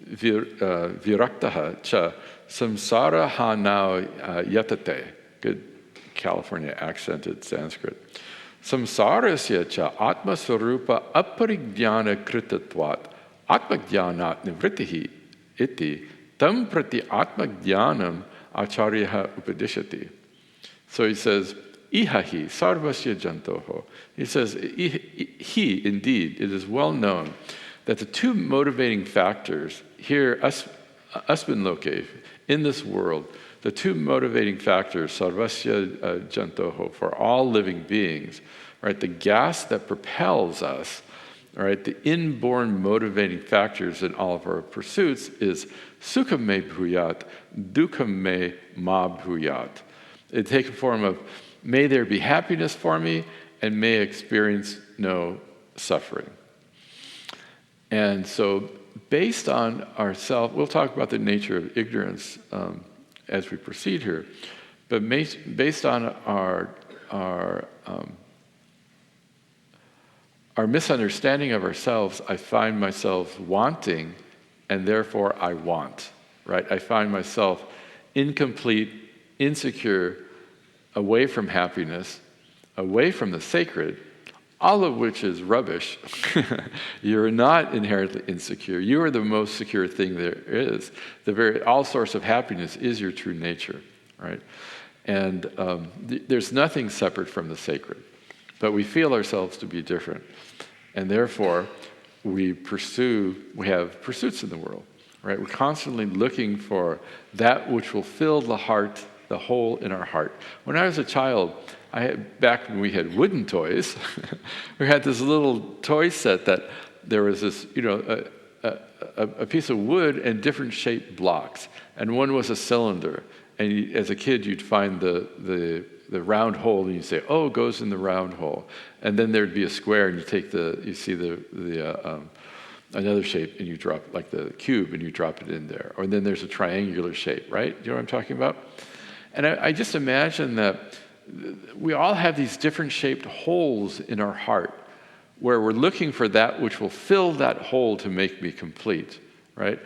viraktaha cha samsara hanau yatate. Good California accented Sanskrit. Samsarasya cha atma swarupa aparigyana kritatvat atmagyanat nivritihi iti tam prati atmagyanam acharyaha upadishati. So he says, ihahi sarvasya jantoho. He says, he, indeed, it is well known that the 2 motivating factors here, asmin loke, in this world, the 2 motivating factors, sarvasya jantoho, for all living beings, right, the gas that propels us, all right, the inborn motivating factors in all of our pursuits is sukham me bhuyat, dukham me ma bhuyat. It takes a form of, may there be happiness for me, and may I experience no suffering. And so, based on ourselves, we'll talk about the nature of ignorance as we proceed here. But based on our misunderstanding of ourselves, I find myself wanting, and therefore I want, right? I find myself incomplete, insecure, away from happiness, away from the sacred, all of which is rubbish. You're not inherently insecure. You are the most secure thing there is. All source of happiness is your true nature, right? And there's nothing separate from the sacred. But we feel ourselves to be different. And therefore, we have pursuits in the world, right? We're constantly looking for that which will fill the heart, the hole in our heart. When I was a child, back when we had wooden toys, we had this little toy set that there was this, a piece of wood and different shaped blocks. And one was a cylinder. And as a kid, you'd find the round hole, and you'd say, "Oh, it goes in the round hole." And then there'd be a square, and you see another shape, and you drop, like the cube, and you drop it in there. Or then there's a triangular shape, right? You know what I'm talking about? And I just imagine that we all have these different shaped holes in our heart, where we're looking for that which will fill that hole to make me complete, right?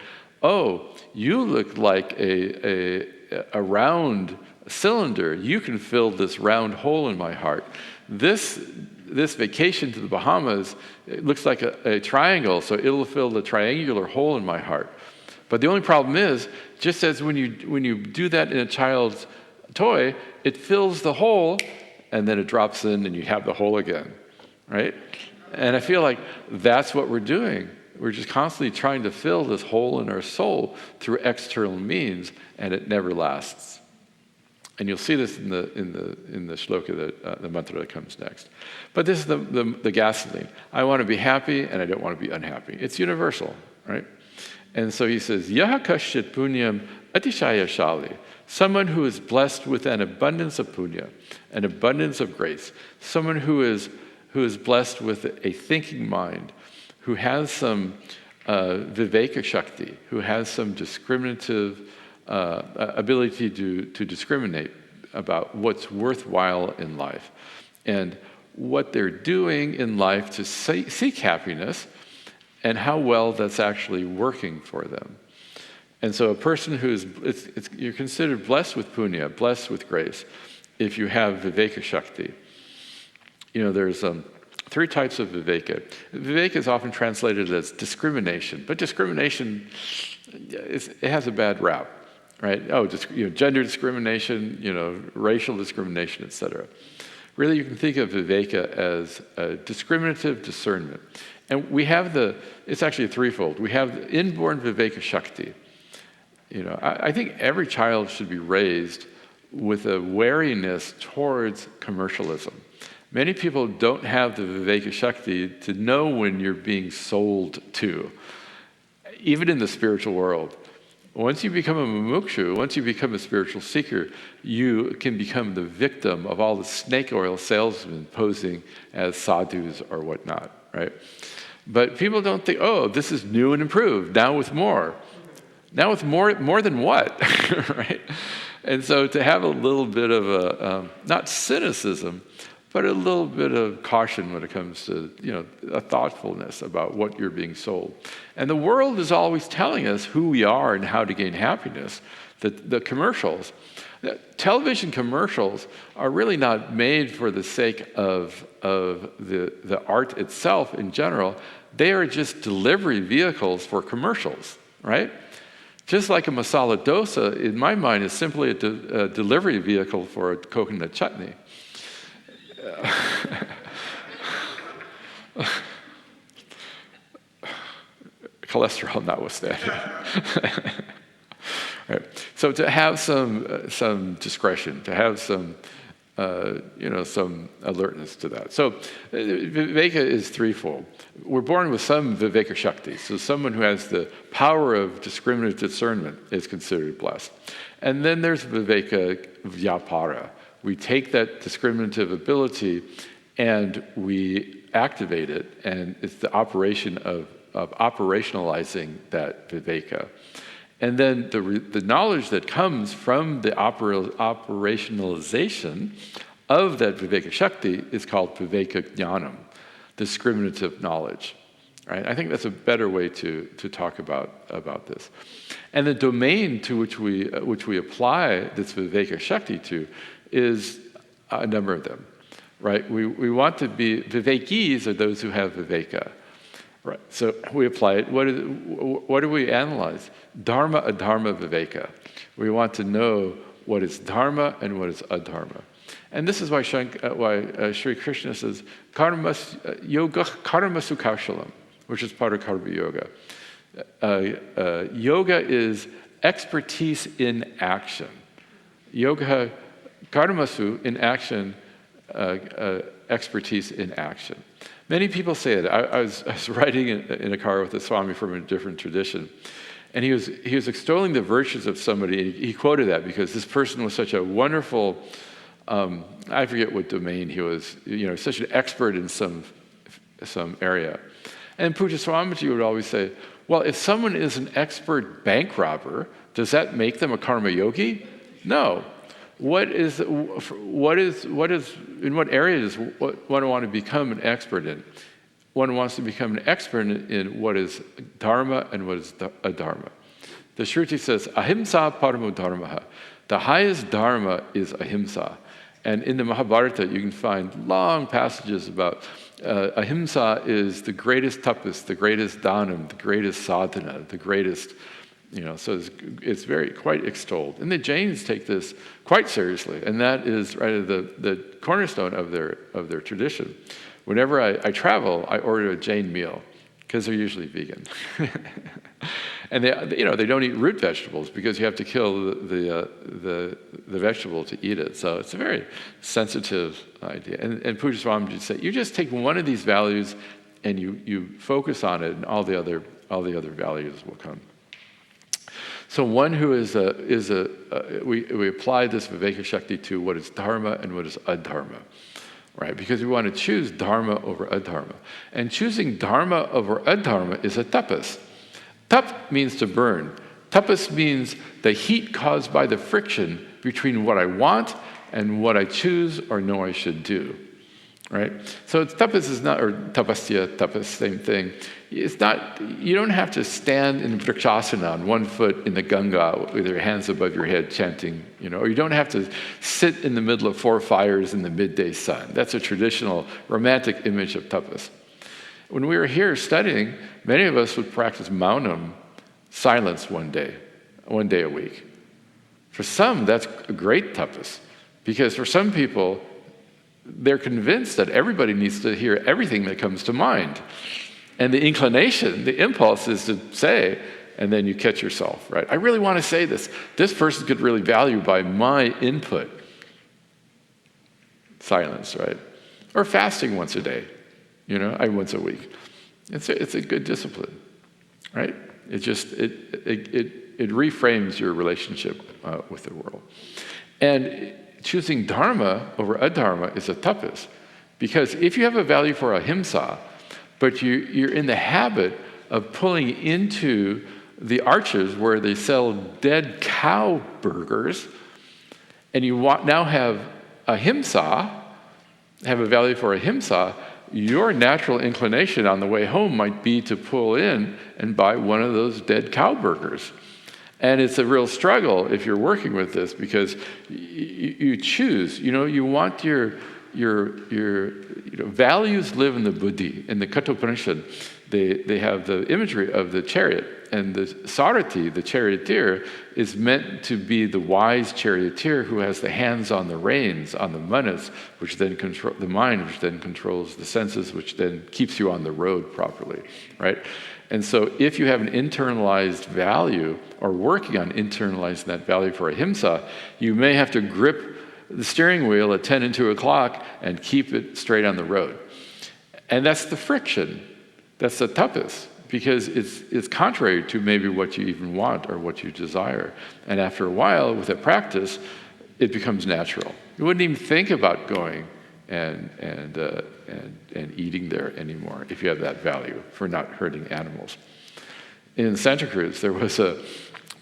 Oh, you look like a round cylinder. You can fill this round hole in my heart. This vacation to the Bahamas, it looks like a triangle, so it'll fill the triangular hole in my heart. But the only problem is, just as when you do that in a child's toy, it fills the hole, and then it drops in, and you have the hole again, right? And I feel like that's what we're doing. We're just constantly trying to fill this hole in our soul through external means, and it never lasts. And you'll see this in the shloka, the mantra that comes next. But this is the gasoline. I want to be happy, and I don't want to be unhappy. It's universal, right? And so he says, Yaha kashit punyam atishaya shali. Someone who is blessed with an abundance of punya, an abundance of grace. Someone who is blessed with a thinking mind, who has some viveka shakti, who has some discriminative ability to discriminate about what's worthwhile in life and what they're doing in life to seek happiness and how well that's actually working for them. And so a person you're considered blessed with punya, blessed with grace, if you have viveka shakti. There's three types of viveka. Viveka is often translated as discrimination, but discrimination, it has a bad rap, right? Gender discrimination, racial discrimination, etc. Really, you can think of viveka as a discriminative discernment. And it's actually threefold. We have the inborn viveka shakti. I think every child should be raised with a wariness towards commercialism. Many people don't have the viveka shakti to know when you're being sold to, even in the spiritual world. Once you become a mumukshu, once you become a spiritual seeker, you can become the victim of all the snake oil salesmen posing as sadhus or whatnot, right? But people don't think, oh, this is new and improved, now with more. Now with more than what, right? And so to have a little bit of not cynicism, but a little bit of caution when it comes to, a thoughtfulness about what you're being sold. And the world is always telling us who we are and how to gain happiness. The commercials, television commercials are really not made for the sake of the art itself in general. They are just delivery vehicles for commercials, right? Just like a masala dosa, in my mind, is simply a delivery vehicle for a coconut chutney. Cholesterol notwithstanding. Right. So to have some discretion, to have some alertness to that. So viveka is threefold. We're born with some viveka shakti. So someone who has the power of discriminative discernment is considered blessed. And then there's viveka vyapara. We take that discriminative ability and we activate it, and it's the operation of operationalizing that viveka. And then the knowledge that comes from the operationalization of that Viveka Shakti is called Viveka Jnanam, discriminative knowledge. Right? I think that's a better way to talk about this. And the domain to which we apply this Viveka Shakti to is a number of them. Right? We want to be Vivekis are those who have Viveka. Right. So we apply it. What do we analyze? Dharma, adharma, viveka. We want to know what is dharma and what is adharma. And this is why Sri Krishna says, yoga karma sukhaushalam, which is part of karma yoga. Yoga is expertise in action. Yoga karmasu, in action, expertise in action. Many people say it. I was riding in a car with a Swami from a different tradition, and he was extolling the virtues of somebody. And he quoted that because this person was such a wonderful, I forget what domain he was, such an expert in some area. And Puja Swamiji would always say, well, if someone is an expert bank robber, does that make them a karma yogi? No. In what area does one want to become an expert in? One wants to become an expert in what is dharma and what is adharma. The Shruti says, ahimsa paramo dharmaha. The highest dharma is ahimsa. And in the Mahabharata, you can find long passages about ahimsa is the greatest tapas, the greatest dhanam, the greatest sadhana, the greatest... so it's quite extolled. And the Jains take this quite seriously, and that is right the cornerstone of their tradition. Whenever I travel, I order a Jain meal, because they're usually vegan. And they don't eat root vegetables, because you have to kill the vegetable to eat it. So it's a very sensitive idea. And Puja Swamiji would say, you just take one of these values, and you focus on it, and all the other values will come. So one who we apply this Viveka Shakti to what is dharma and what is adharma, right? Because we want to choose dharma over adharma. And choosing dharma over adharma is a tapas. Tap means to burn. Tapas means the heat caused by the friction between what I want and what I choose or know I should do. Right? So tapas is not, or tapasya, tapas, same thing. It's not, you don't have to stand in vrikshasana on one foot in the Ganga with your hands above your head chanting, or you don't have to sit in the middle of 4 fires in the midday sun. That's a traditional romantic image of tapas. When we were here studying, many of us would practice maunam, silence one day a week. For some, that's a great tapas, because for some people, they're convinced that everybody needs to hear everything that comes to mind. And the inclination, the impulse is to say, and then you catch yourself, right? I really want to say this. This person could really value by my input. Silence, right? Or fasting once a day, once a week. It's a good discipline, right? It reframes your relationship with the world. And choosing dharma over adharma is a tapas. Because if you have a value for ahimsa, but you're in the habit of pulling into the arches where they sell dead cow burgers, and you now have ahimsa, have a value for ahimsa, your natural inclination on the way home might be to pull in and buy one of those dead cow burgers. And it's a real struggle if you're working with this, because you choose. You want your values live in the buddhi. In the Kathopanishad, they have the imagery of the chariot, and the Sarati, the charioteer, is meant to be the wise charioteer who has the hands on the reins, on the manas, which then control the mind, which then controls the senses, which then keeps you on the road properly, right? And so if you have an internalized value, or working on internalizing that value for ahimsa, you may have to grip the steering wheel at 10 and 2 o'clock and keep it straight on the road. And that's the friction. That's the tapas, because it's contrary to maybe what you even want or what you desire. And after a while, with that practice, it becomes natural. You wouldn't even think about going and eating there anymore if you have that value for not hurting animals. In Santa Cruz, there was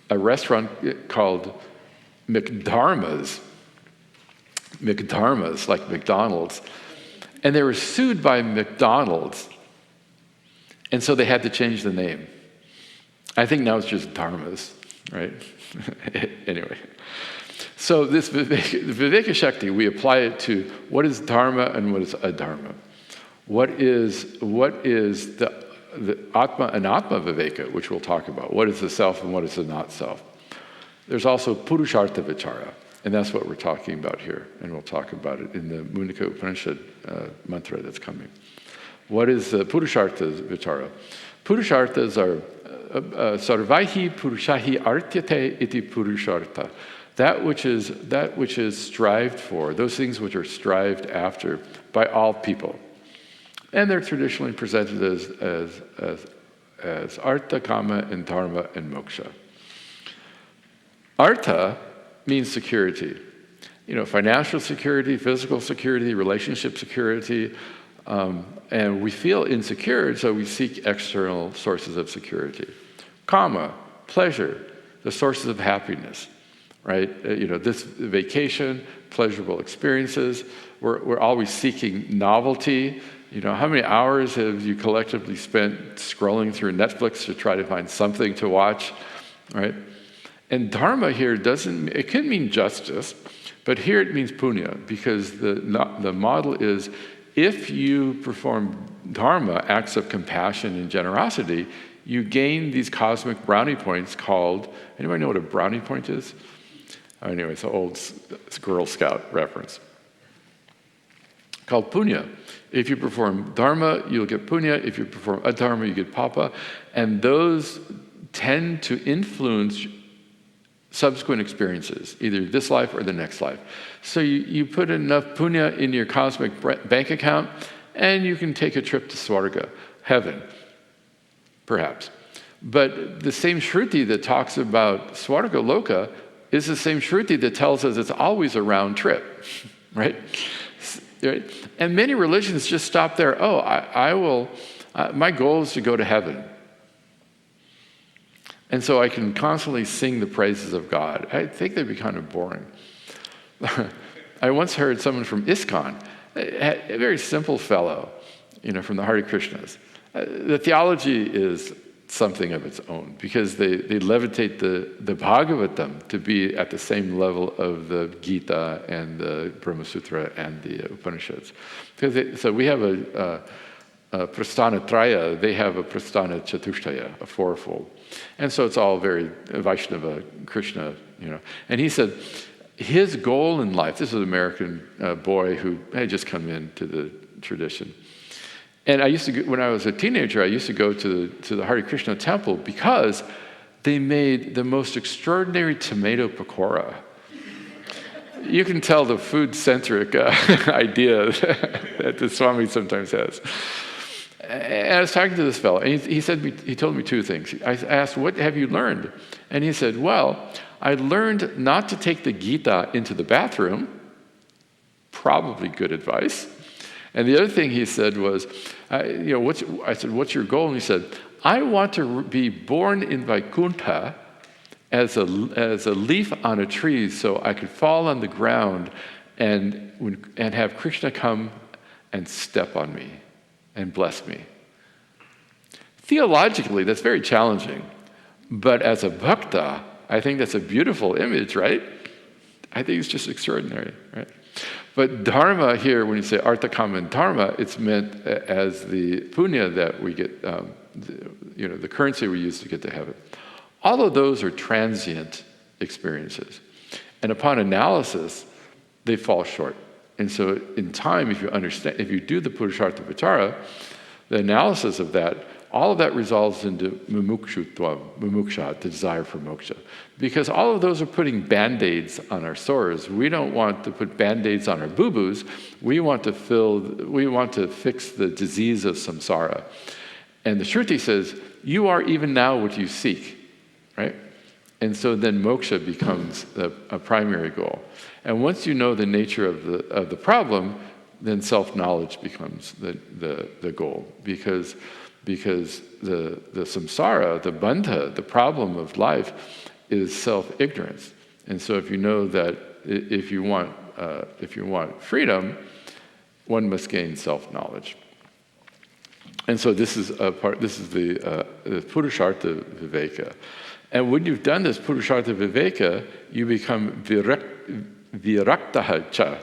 a restaurant called McDharma's, like McDonald's, and they were sued by McDonald's, and so they had to change the name. I think now it's just Dharma's, right? Anyway. So this Viveka Shakti, we apply it to what is Dharma and what is Adharma. What is the Atma and Atma Viveka, which we'll talk about. What is the self and what is the not self? There's also Purushartha Vichara, and that's what we're talking about here, and we'll talk about it in the Mundaka Upanishad mantra that's coming. What is the Purushartha Vichara? Purusharthas are Sarvaihi Purushahi Artyate iti Purushartha. That which is strived for, those things which are strived after by all people. And they're traditionally presented as artha, kama, and dharma, and moksha. Artha means security. Financial security, physical security, relationship security. And we feel insecure, so we seek external sources of security. Kama, pleasure, the sources of happiness. Right? This vacation, pleasurable experiences. We're always seeking novelty. How many hours have you collectively spent scrolling through Netflix to try to find something to watch, right? And dharma here it can mean justice, but here it means punya, because the model is if you perform dharma, acts of compassion and generosity, you gain these cosmic brownie points called, anybody know what a brownie point is? Anyway, it's an old Girl Scout reference. Called punya. If you perform dharma, you'll get punya. If you perform adharma, you get papa. And those tend to influence subsequent experiences, either this life or the next life. So you put enough punya in your cosmic bank account, and you can take a trip to Swarga, heaven, perhaps. But the same Shruti that talks about Swarga Loka is the same Shruti that tells us it's always a round trip, right? And many religions just stop there. My goal is to go to heaven. And so I can constantly sing the praises of God. I think they'd be kind of boring. I once heard someone from ISKCON, a very simple fellow, from the Hare Krishnas. The theology is something of its own, because they levitate the Bhagavatam to be at the same level of the Gita and the Brahma Sutra and the Upanishads. So we have a Prasthana Traya, they have a Prasthana Chatushtaya, a fourfold. And so it's all very Vaishnava, Krishna, And he said his goal in life, this is an American boy who had just come into the tradition. And I used to, when I was a teenager, I used to go to the Hare Krishna temple because they made the most extraordinary tomato pakora. You can tell the food-centric idea that the Swami sometimes has. And I was talking to this fellow, and he told me two things. I asked, what have you learned? And he said, well, I learned not to take the Gita into the bathroom. Probably good advice. And the other thing he said was, I said, what's your goal? And he said, I want to be born in Vaikuntha as a leaf on a tree, so I could fall on the ground and have Krishna come and step on me and bless me. Theologically, that's very challenging. But as a bhakta, I think that's a beautiful image, right? I think it's just extraordinary, right? But dharma here, when you say artha, kama, and dharma, it's meant as the punya that we get, the currency we use to get to heaven. All of those are transient experiences. And upon analysis, they fall short. And so in time, if you do the Purushartha Vichara, the analysis of that, all of that resolves into mumuksha, the desire for moksha. Because all of those are putting Band-Aids on our sores. We don't want to put Band-Aids on our boo-boos. We want to fix the disease of samsara. And the Shruti says, you are even now what you seek, right? And so then moksha becomes a primary goal. And once you know the nature of the problem, then self-knowledge becomes the goal. Because the samsara, the bandha, the problem of life, is self-ignorance. And so if you know that if you want freedom, one must gain self-knowledge. And so this is the Purushartha Viveka. And when you've done this Purushartha Viveka, you become Viraktaha cha,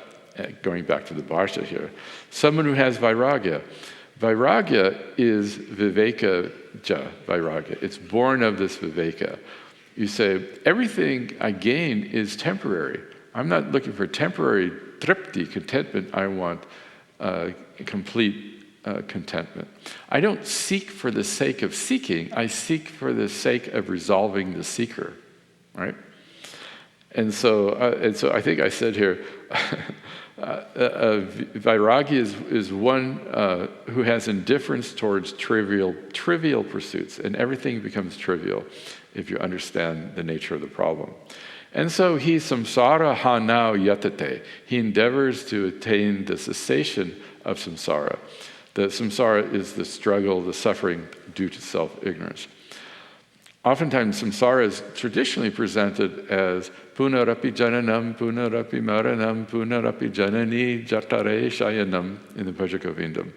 going back to the Bharsha here, someone who has Vairagya. Vairagya is Viveka ja, Vairagya. It's born of this Viveka. You say, everything I gain is temporary. I'm not looking for temporary tripti, contentment. I want complete contentment. I don't seek for the sake of seeking. I seek for the sake of resolving the seeker, right? And so I think I said here, Vairagya is one who has indifference towards trivial pursuits, and everything becomes trivial if you understand the nature of the problem. And so he samsara hanau yatate. He endeavors to attain the cessation of samsara. The samsara is the struggle, the suffering due to self-ignorance. Oftentimes, samsara is traditionally presented as punarapi jananam, punarapi maranam, punarapi janani jatare shayanam in the Bhajagovindam,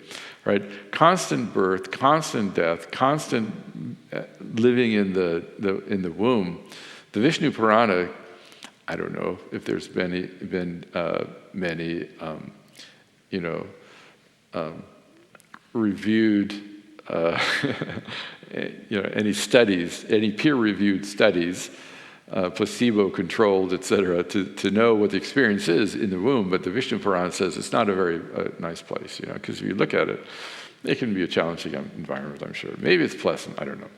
right? Constant birth, constant death, constant living in the womb. The Vishnu Purana, I don't know if there's been many reviewed, any studies, any peer-reviewed studies, placebo-controlled, etc., to know what the experience is in the womb. But the Vishnu Purana says it's not a very nice place, because if you look at it, it can be a challenging environment, I'm sure. Maybe it's pleasant, I don't know.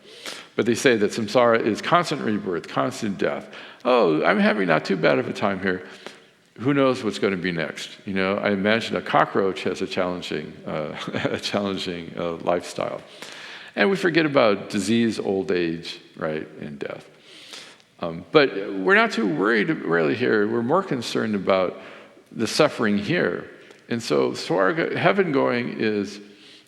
But they say that samsara is constant rebirth, constant death. Oh, I'm having not too bad of a time here. Who knows what's going to be next? I imagine a cockroach has a challenging lifestyle. And we forget about disease, old age, right, and death. But we're not too worried really here. We're more concerned about the suffering here. And so Swarga, heaven going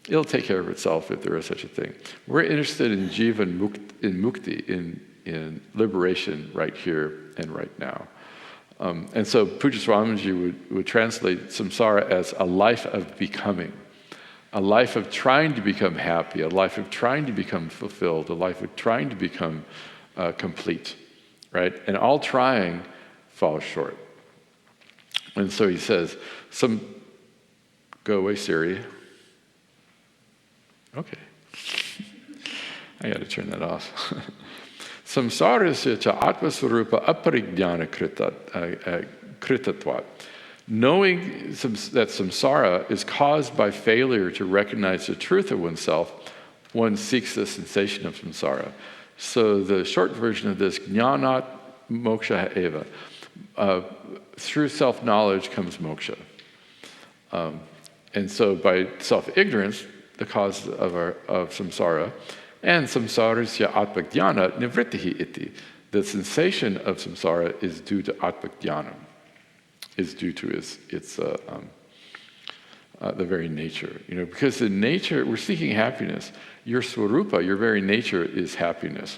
it'll take care of itself if there is such a thing. We're interested in jivan mukti, in liberation right here and right now. And so Pujya Swamiji would translate samsara as a life of becoming, a life of trying to become happy, a life of trying to become fulfilled, a life of trying to become complete, right? And all trying falls short. And so he says, go away, Siri. Okay. I got to turn that off. Samsarasya cha atmasvarupa aparignana kritatvat. Knowing that samsara is caused by failure to recognize the truth of oneself, one seeks the sensation of samsara. So the short version of this, jnanat moksha eva. Through self-knowledge comes moksha. And so by self-ignorance, the cause of samsara, and samsarasya atmajnana nivrittihi iti. The sensation of samsara is due to atmajnana, is due to its the very nature. Because the nature, we're seeking happiness. Your swarupa, your very nature is happiness.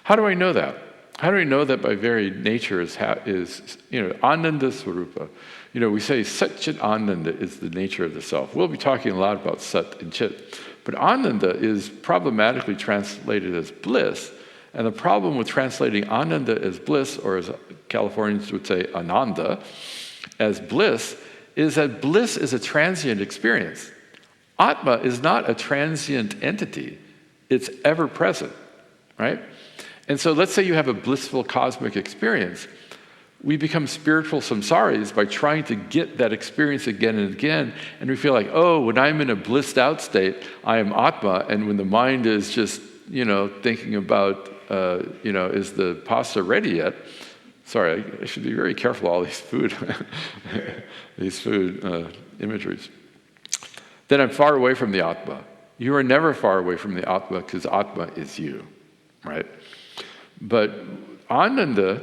How do I know that? How do I know that my very nature is ananda swarupa? We say sat chit ananda is the nature of the self. We'll be talking a lot about sat and chit. But ananda is problematically translated as bliss. And the problem with translating ananda as bliss, or as Californians would say ananda, as bliss, is that bliss is a transient experience. Atma is not a transient entity. It's ever present, right? And so let's say you have a blissful cosmic experience. We become spiritual samsaris by trying to get that experience again and again, and we feel like, oh, when I'm in a blissed out state, I am Atma, and when the mind is just, thinking about, is the pasta ready yet? Sorry, I should be very careful all these food, imageries. Then I'm far away from the Atma. You are never far away from the Atma because Atma is you, right? But Ananda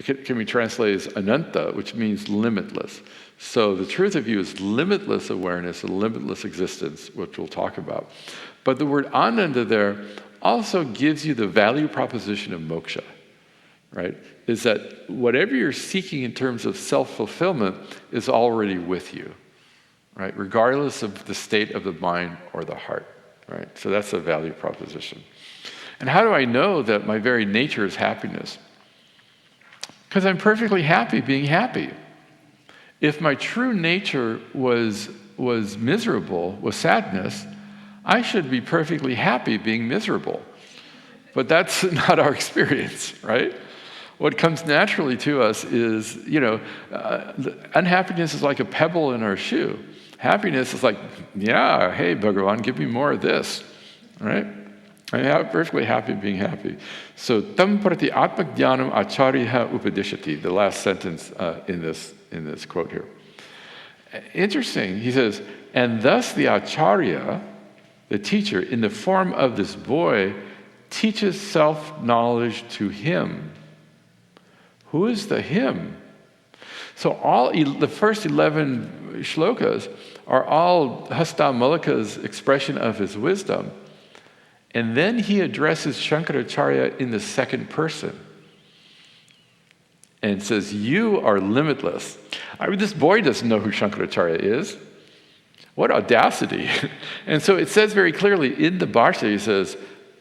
can be translated as Ananta, which means limitless. So the truth of you is limitless awareness, a limitless existence, which we'll talk about. But the word Ananda there also gives you the value proposition of moksha. right, is that whatever you're seeking in terms of self-fulfillment is already with you, right, regardless of the state of the mind or the heart, right? So that's a value proposition. And how do I know that my very nature is happiness? Because I'm perfectly happy being happy. If my true nature was miserable, was sadness, I should be perfectly happy being miserable. But that's not our experience, right? What comes naturally to us is, unhappiness is like a pebble in our shoe. Happiness is like, yeah, hey, Bhagavan, give me more of this, right? I'm perfectly happy being happy. So, tam prati atmak dhyanam acharya upadishati, the last sentence in this quote here. Interesting, he says, and thus the acharya, the teacher, in the form of this boy, teaches self-knowledge to him. Who is the him? So the first 11 shlokas are all Hastamalakiyam's expression of his wisdom. And then he addresses Shankaracharya in the second person and says, you are limitless. This boy doesn't know who Shankaracharya is. What audacity. And so it says very clearly in the Bhashya, he says,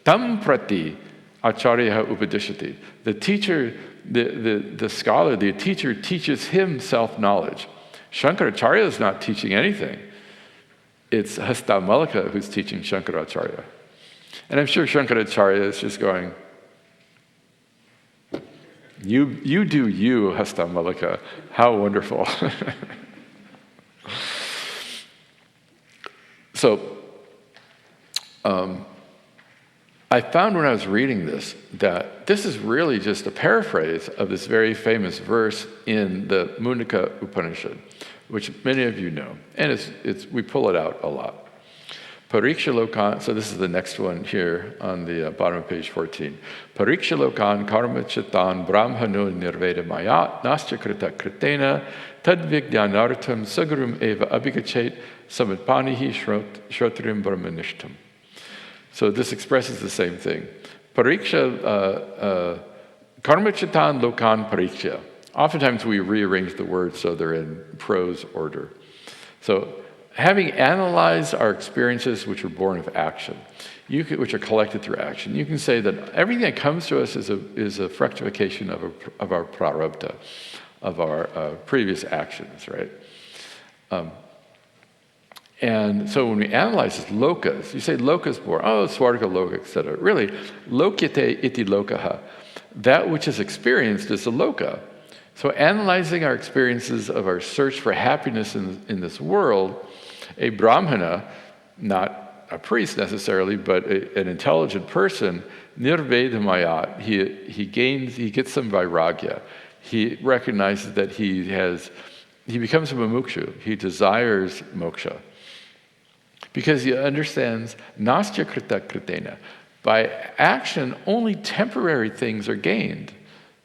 tam prati acharya upadishati. The teacher, the scholar, the teacher teaches him self-knowledge. Shankaracharya is not teaching anything. It's Hastamalakiyam who's teaching Shankaracharya. And I'm sure Shankaracharya is just going, you do you, Hastamalakiyam. How wonderful. So, I found when I was reading this that this is really just a paraphrase of this very famous verse in the Mundaka Upanishad, which many of you know. And we pull it out a lot. Pariksha lokan, so this is the next one here on the bottom of page 14. Pariksha lokan karma chitan brahmano nirveda mayat nastya krita kritena tadvigyanartam sagarum eva abhigachet samadpanihi shrotrim brahmanishtam. So this expresses the same thing. Pariksha, karma chitan lokan pariksha. Oftentimes we rearrange the words so they're in prose order. So having analyzed our experiences which are born of action, which are collected through action, you can say that everything that comes to us is a fructification of our prarabdha, of our previous actions, right? And so when we analyze this lokas, you say lokas born, swarga loka, etc. Really, lokyate iti lokaha. That which is experienced is a loka. So analyzing our experiences of our search for happiness in this world, a brahmana, not a priest necessarily, but an intelligent person, nirvedamayat, he gets some vairagya. He recognizes that he becomes a mumukshu. He desires moksha. Because he understands nastya krita kritena. By action, only temporary things are gained.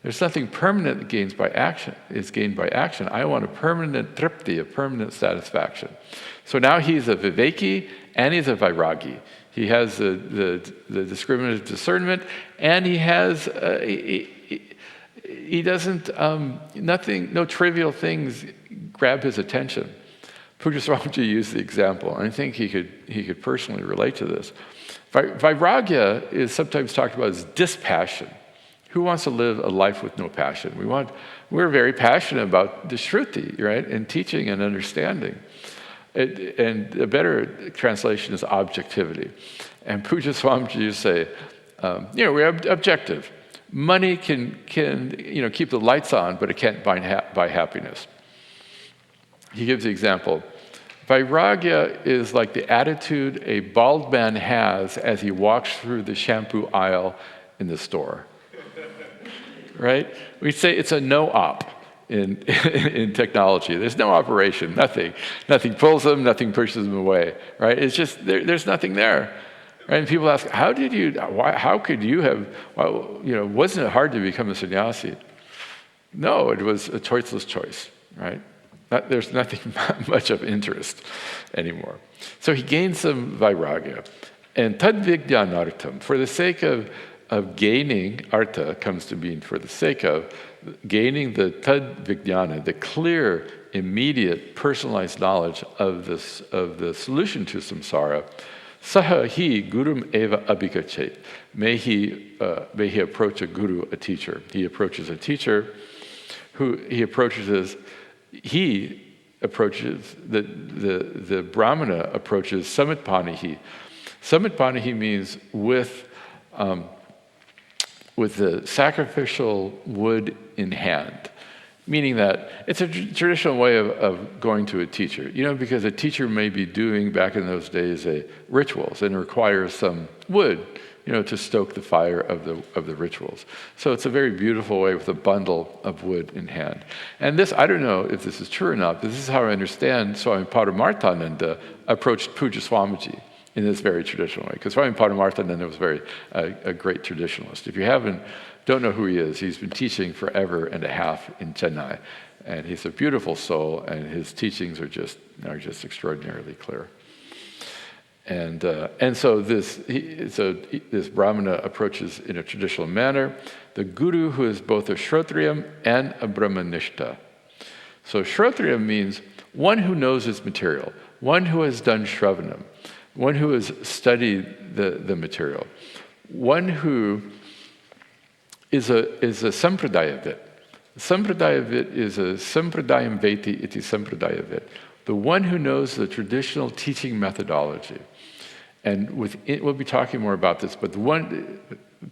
There's nothing permanent that is gained by action. I want a permanent tripti, a permanent satisfaction. So now he's a viveki and he's a vairagi. He has the discriminative discernment, and he has he doesn't no trivial things grab his attention. Pujya Swamiji used the example, and I think he could personally relate to this. Vairagya is sometimes talked about as dispassion. Who wants to live a life with no passion? We're very passionate about the Shruti, right? And teaching and understanding. And a better translation is objectivity. And Pujya Swamiji used to say, we're objective. Money can keep the lights on, but it can't buy happiness. He gives the example. Vairagya is like the attitude a bald man has as he walks through the shampoo aisle in the store. Right? We say it's a no-op in technology. There's no operation, nothing. Nothing pulls them, nothing pushes them away. Right? It's just, there's nothing there. Right? And people ask, how could you have, wasn't it hard to become a sannyasi? No, it was a choiceless choice. Right? There's nothing much of interest anymore. So he gained some vairagya. And tadvigyanartam, for the sake of of gaining, artha comes to mean for the sake of, gaining the tad vijnana, the clear, immediate, personalized knowledge of the solution to samsara, saha hi gurum eva abhikachet. May he approach a guru, a teacher. He approaches a teacher who he approaches, the Brahmana approaches samitpanihi. Samitpanihi means with the sacrificial wood in hand, meaning that it's a traditional way of going to a teacher. Because a teacher may be doing, back in those days, rituals, and requires some wood, to stoke the fire of the rituals. So it's a very beautiful way with a bundle of wood in hand. And this, I don't know if this is true or not, but this is how I understand Swami Advayatmananda approached Puja Swamiji in this very traditional way. Because Swami Advayatmananda was a great traditionalist. If you don't know who he is, he's been teaching forever and a half in Chennai. And he's a beautiful soul, and his teachings are just extraordinarily clear. And so this Brahmana approaches in a traditional manner the guru who is both a Shrotriyam and a Brahmanishta. So Shrotriyam means one who knows his material, one who has done Shravanam, one who has studied the material, one who is a sampradayavit. Sampradayavit is a sampradayam veti iti sampradayavit, the one who knows the traditional teaching methodology. And we'll be talking more about this, but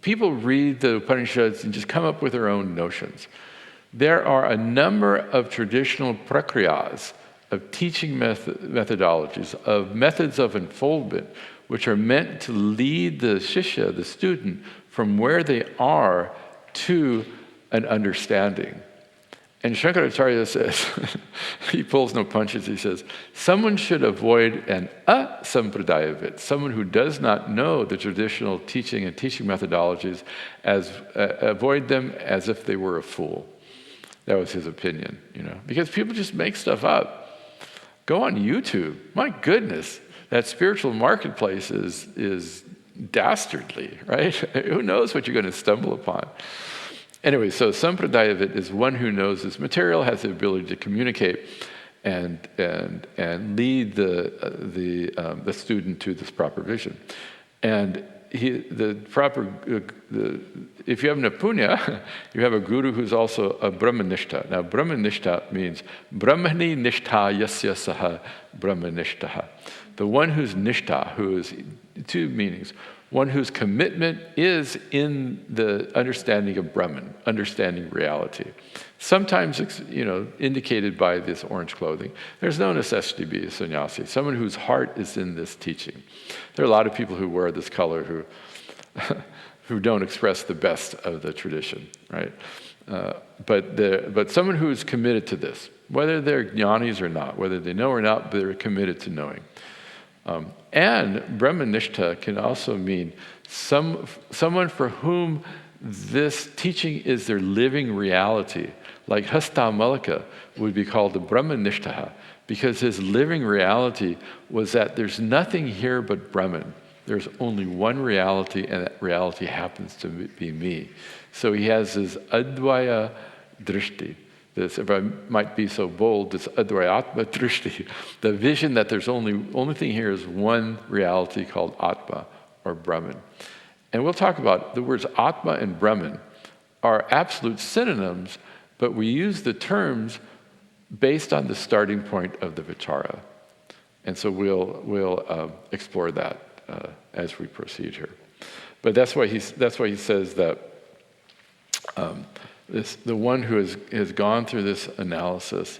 people read the Upanishads and just come up with their own notions. There are a number of traditional prakriyas, of teaching methodologies, of methods of unfoldment, which are meant to lead the shishya, the student, from where they are to an understanding. And Shankaracharya says, he pulls no punches, he says, someone should avoid an asampradayavit, someone who does not know the traditional teaching and teaching methodologies, avoid them as if they were a fool. That was his opinion, because people just make stuff up. Go on YouTube. My goodness, that spiritual marketplace is dastardly, right? Who knows what you're going to stumble upon? Anyway, so sampradayavit is one who knows his material, has the ability to communicate and lead the student to this proper vision. And if you have napunya, you have a guru who's also a brahmanishta. Now, brahmanishta means brahmani nishtha yasya saha brahmanishtaha. The one who's nishtha, who is two meanings. One whose commitment is in the understanding of Brahman, understanding reality. Sometimes, indicated by this orange clothing. There's no necessity to be a sannyasi. Someone whose heart is in this teaching. There are a lot of people who wear this color who don't express the best of the tradition, right? But someone who is committed to this, whether they're jnanis or not, whether they know or not, they're committed to knowing. And Brahmanishta can also mean someone for whom this teaching is their living reality. Like Hastamalakiyam would be called the Brahmanishta, because his living reality was that there's nothing here but Brahman. There's only one reality, and that reality happens to be me. So he has this Advaya drishti. This, if I might be so bold, this Advayatma drishti, the vision that there's only thing here is one reality called Atma, or Brahman. And we'll talk about the words Atma and Brahman are absolute synonyms, but we use the terms based on the starting point of the vichara. And so we'll explore that as we proceed here. But that's why he says that the one who has gone through this analysis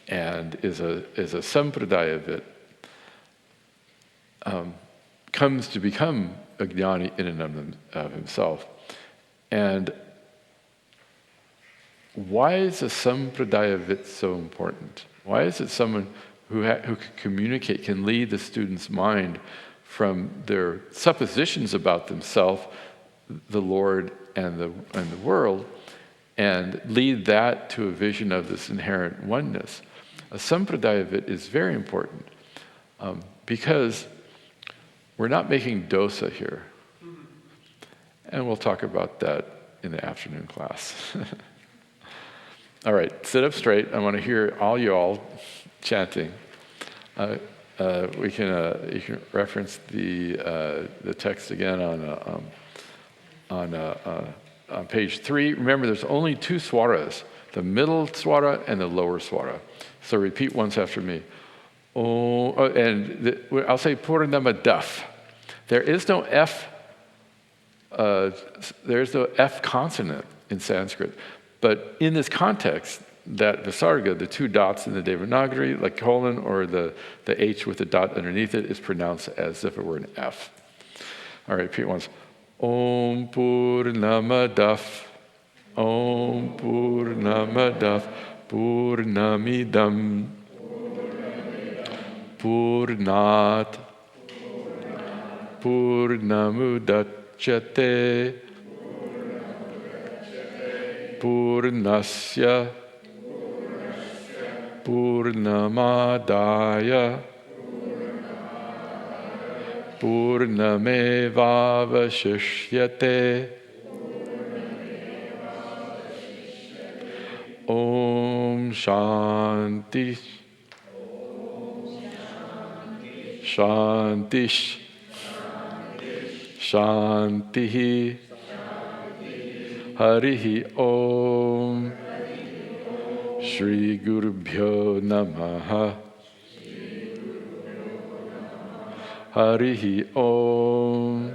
and is a sampradayavit comes to become a jnani in and of himself. And why is a sampradayavit so important? Why is it someone who can communicate, can lead the student's mind from their suppositions about themselves, the Lord, and the world, and lead that to a vision of this inherent oneness? A sampradayavit is very important because we're not making dosa here. And we'll talk about that in the afternoon class. All right, sit up straight. I want to hear all y'all chanting. You can reference the text again on page 3. Remember, there's only 2 swaras, the middle swara and the lower swara. So repeat once after me. I'll say Purnama Daf. There is no F. There's no F consonant in Sanskrit, but in this context, that Visarga, the 2 dots in the Devanagari, like colon, or the H with the dot underneath it, is pronounced as if it were an F. All right, repeat once. Om Purnamadav, Om Purnamadav, Purnamidam, Purnat, Purnamudachyate, Purnasya, Purnamadaya, Purnamevavashishyate. Om Shanti, Shantish, Shantihi, Harihi Om, Shri Gurubhyo Namaha, Harihi Om.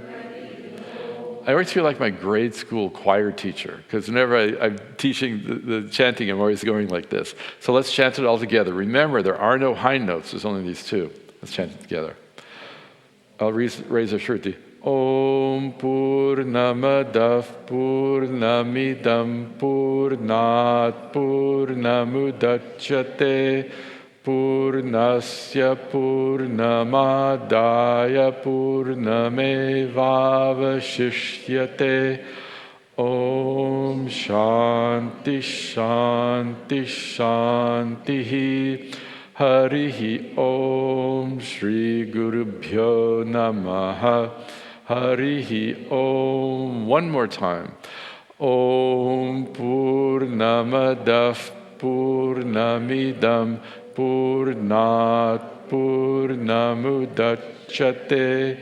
I always feel like my grade school choir teacher, because whenever I'm teaching the chanting, I'm always going like this. So let's chant it all together. Remember, there are no high notes. There's only these 2. Let's chant it together. I'll raise a shruti. Om Purnamadav Purnamidam Purnat Purnamudachyate Purnasya Purnamadaya Purnamevavashishyate. Om Shanti Shanti Shantihi. Harihi Om. Shri Gurubhyo Namaha. Harihi Om. One more time. Om Purnamadav Purnamidam Purnat Purnamudachyate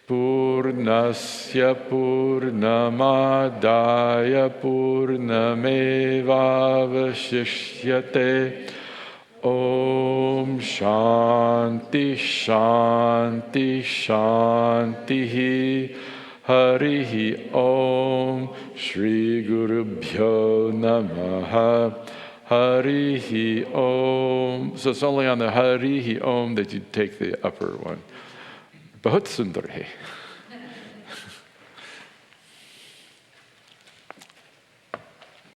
Purnasya Purnamadaya Purnamevavashishyate. Om Shanti Shanti Shantihi. Harihi Om. Shri Gurubhyo Namaha. Harihi Om. So it's only on the Harihi Om that you take the upper one. Bahut Sundar hai.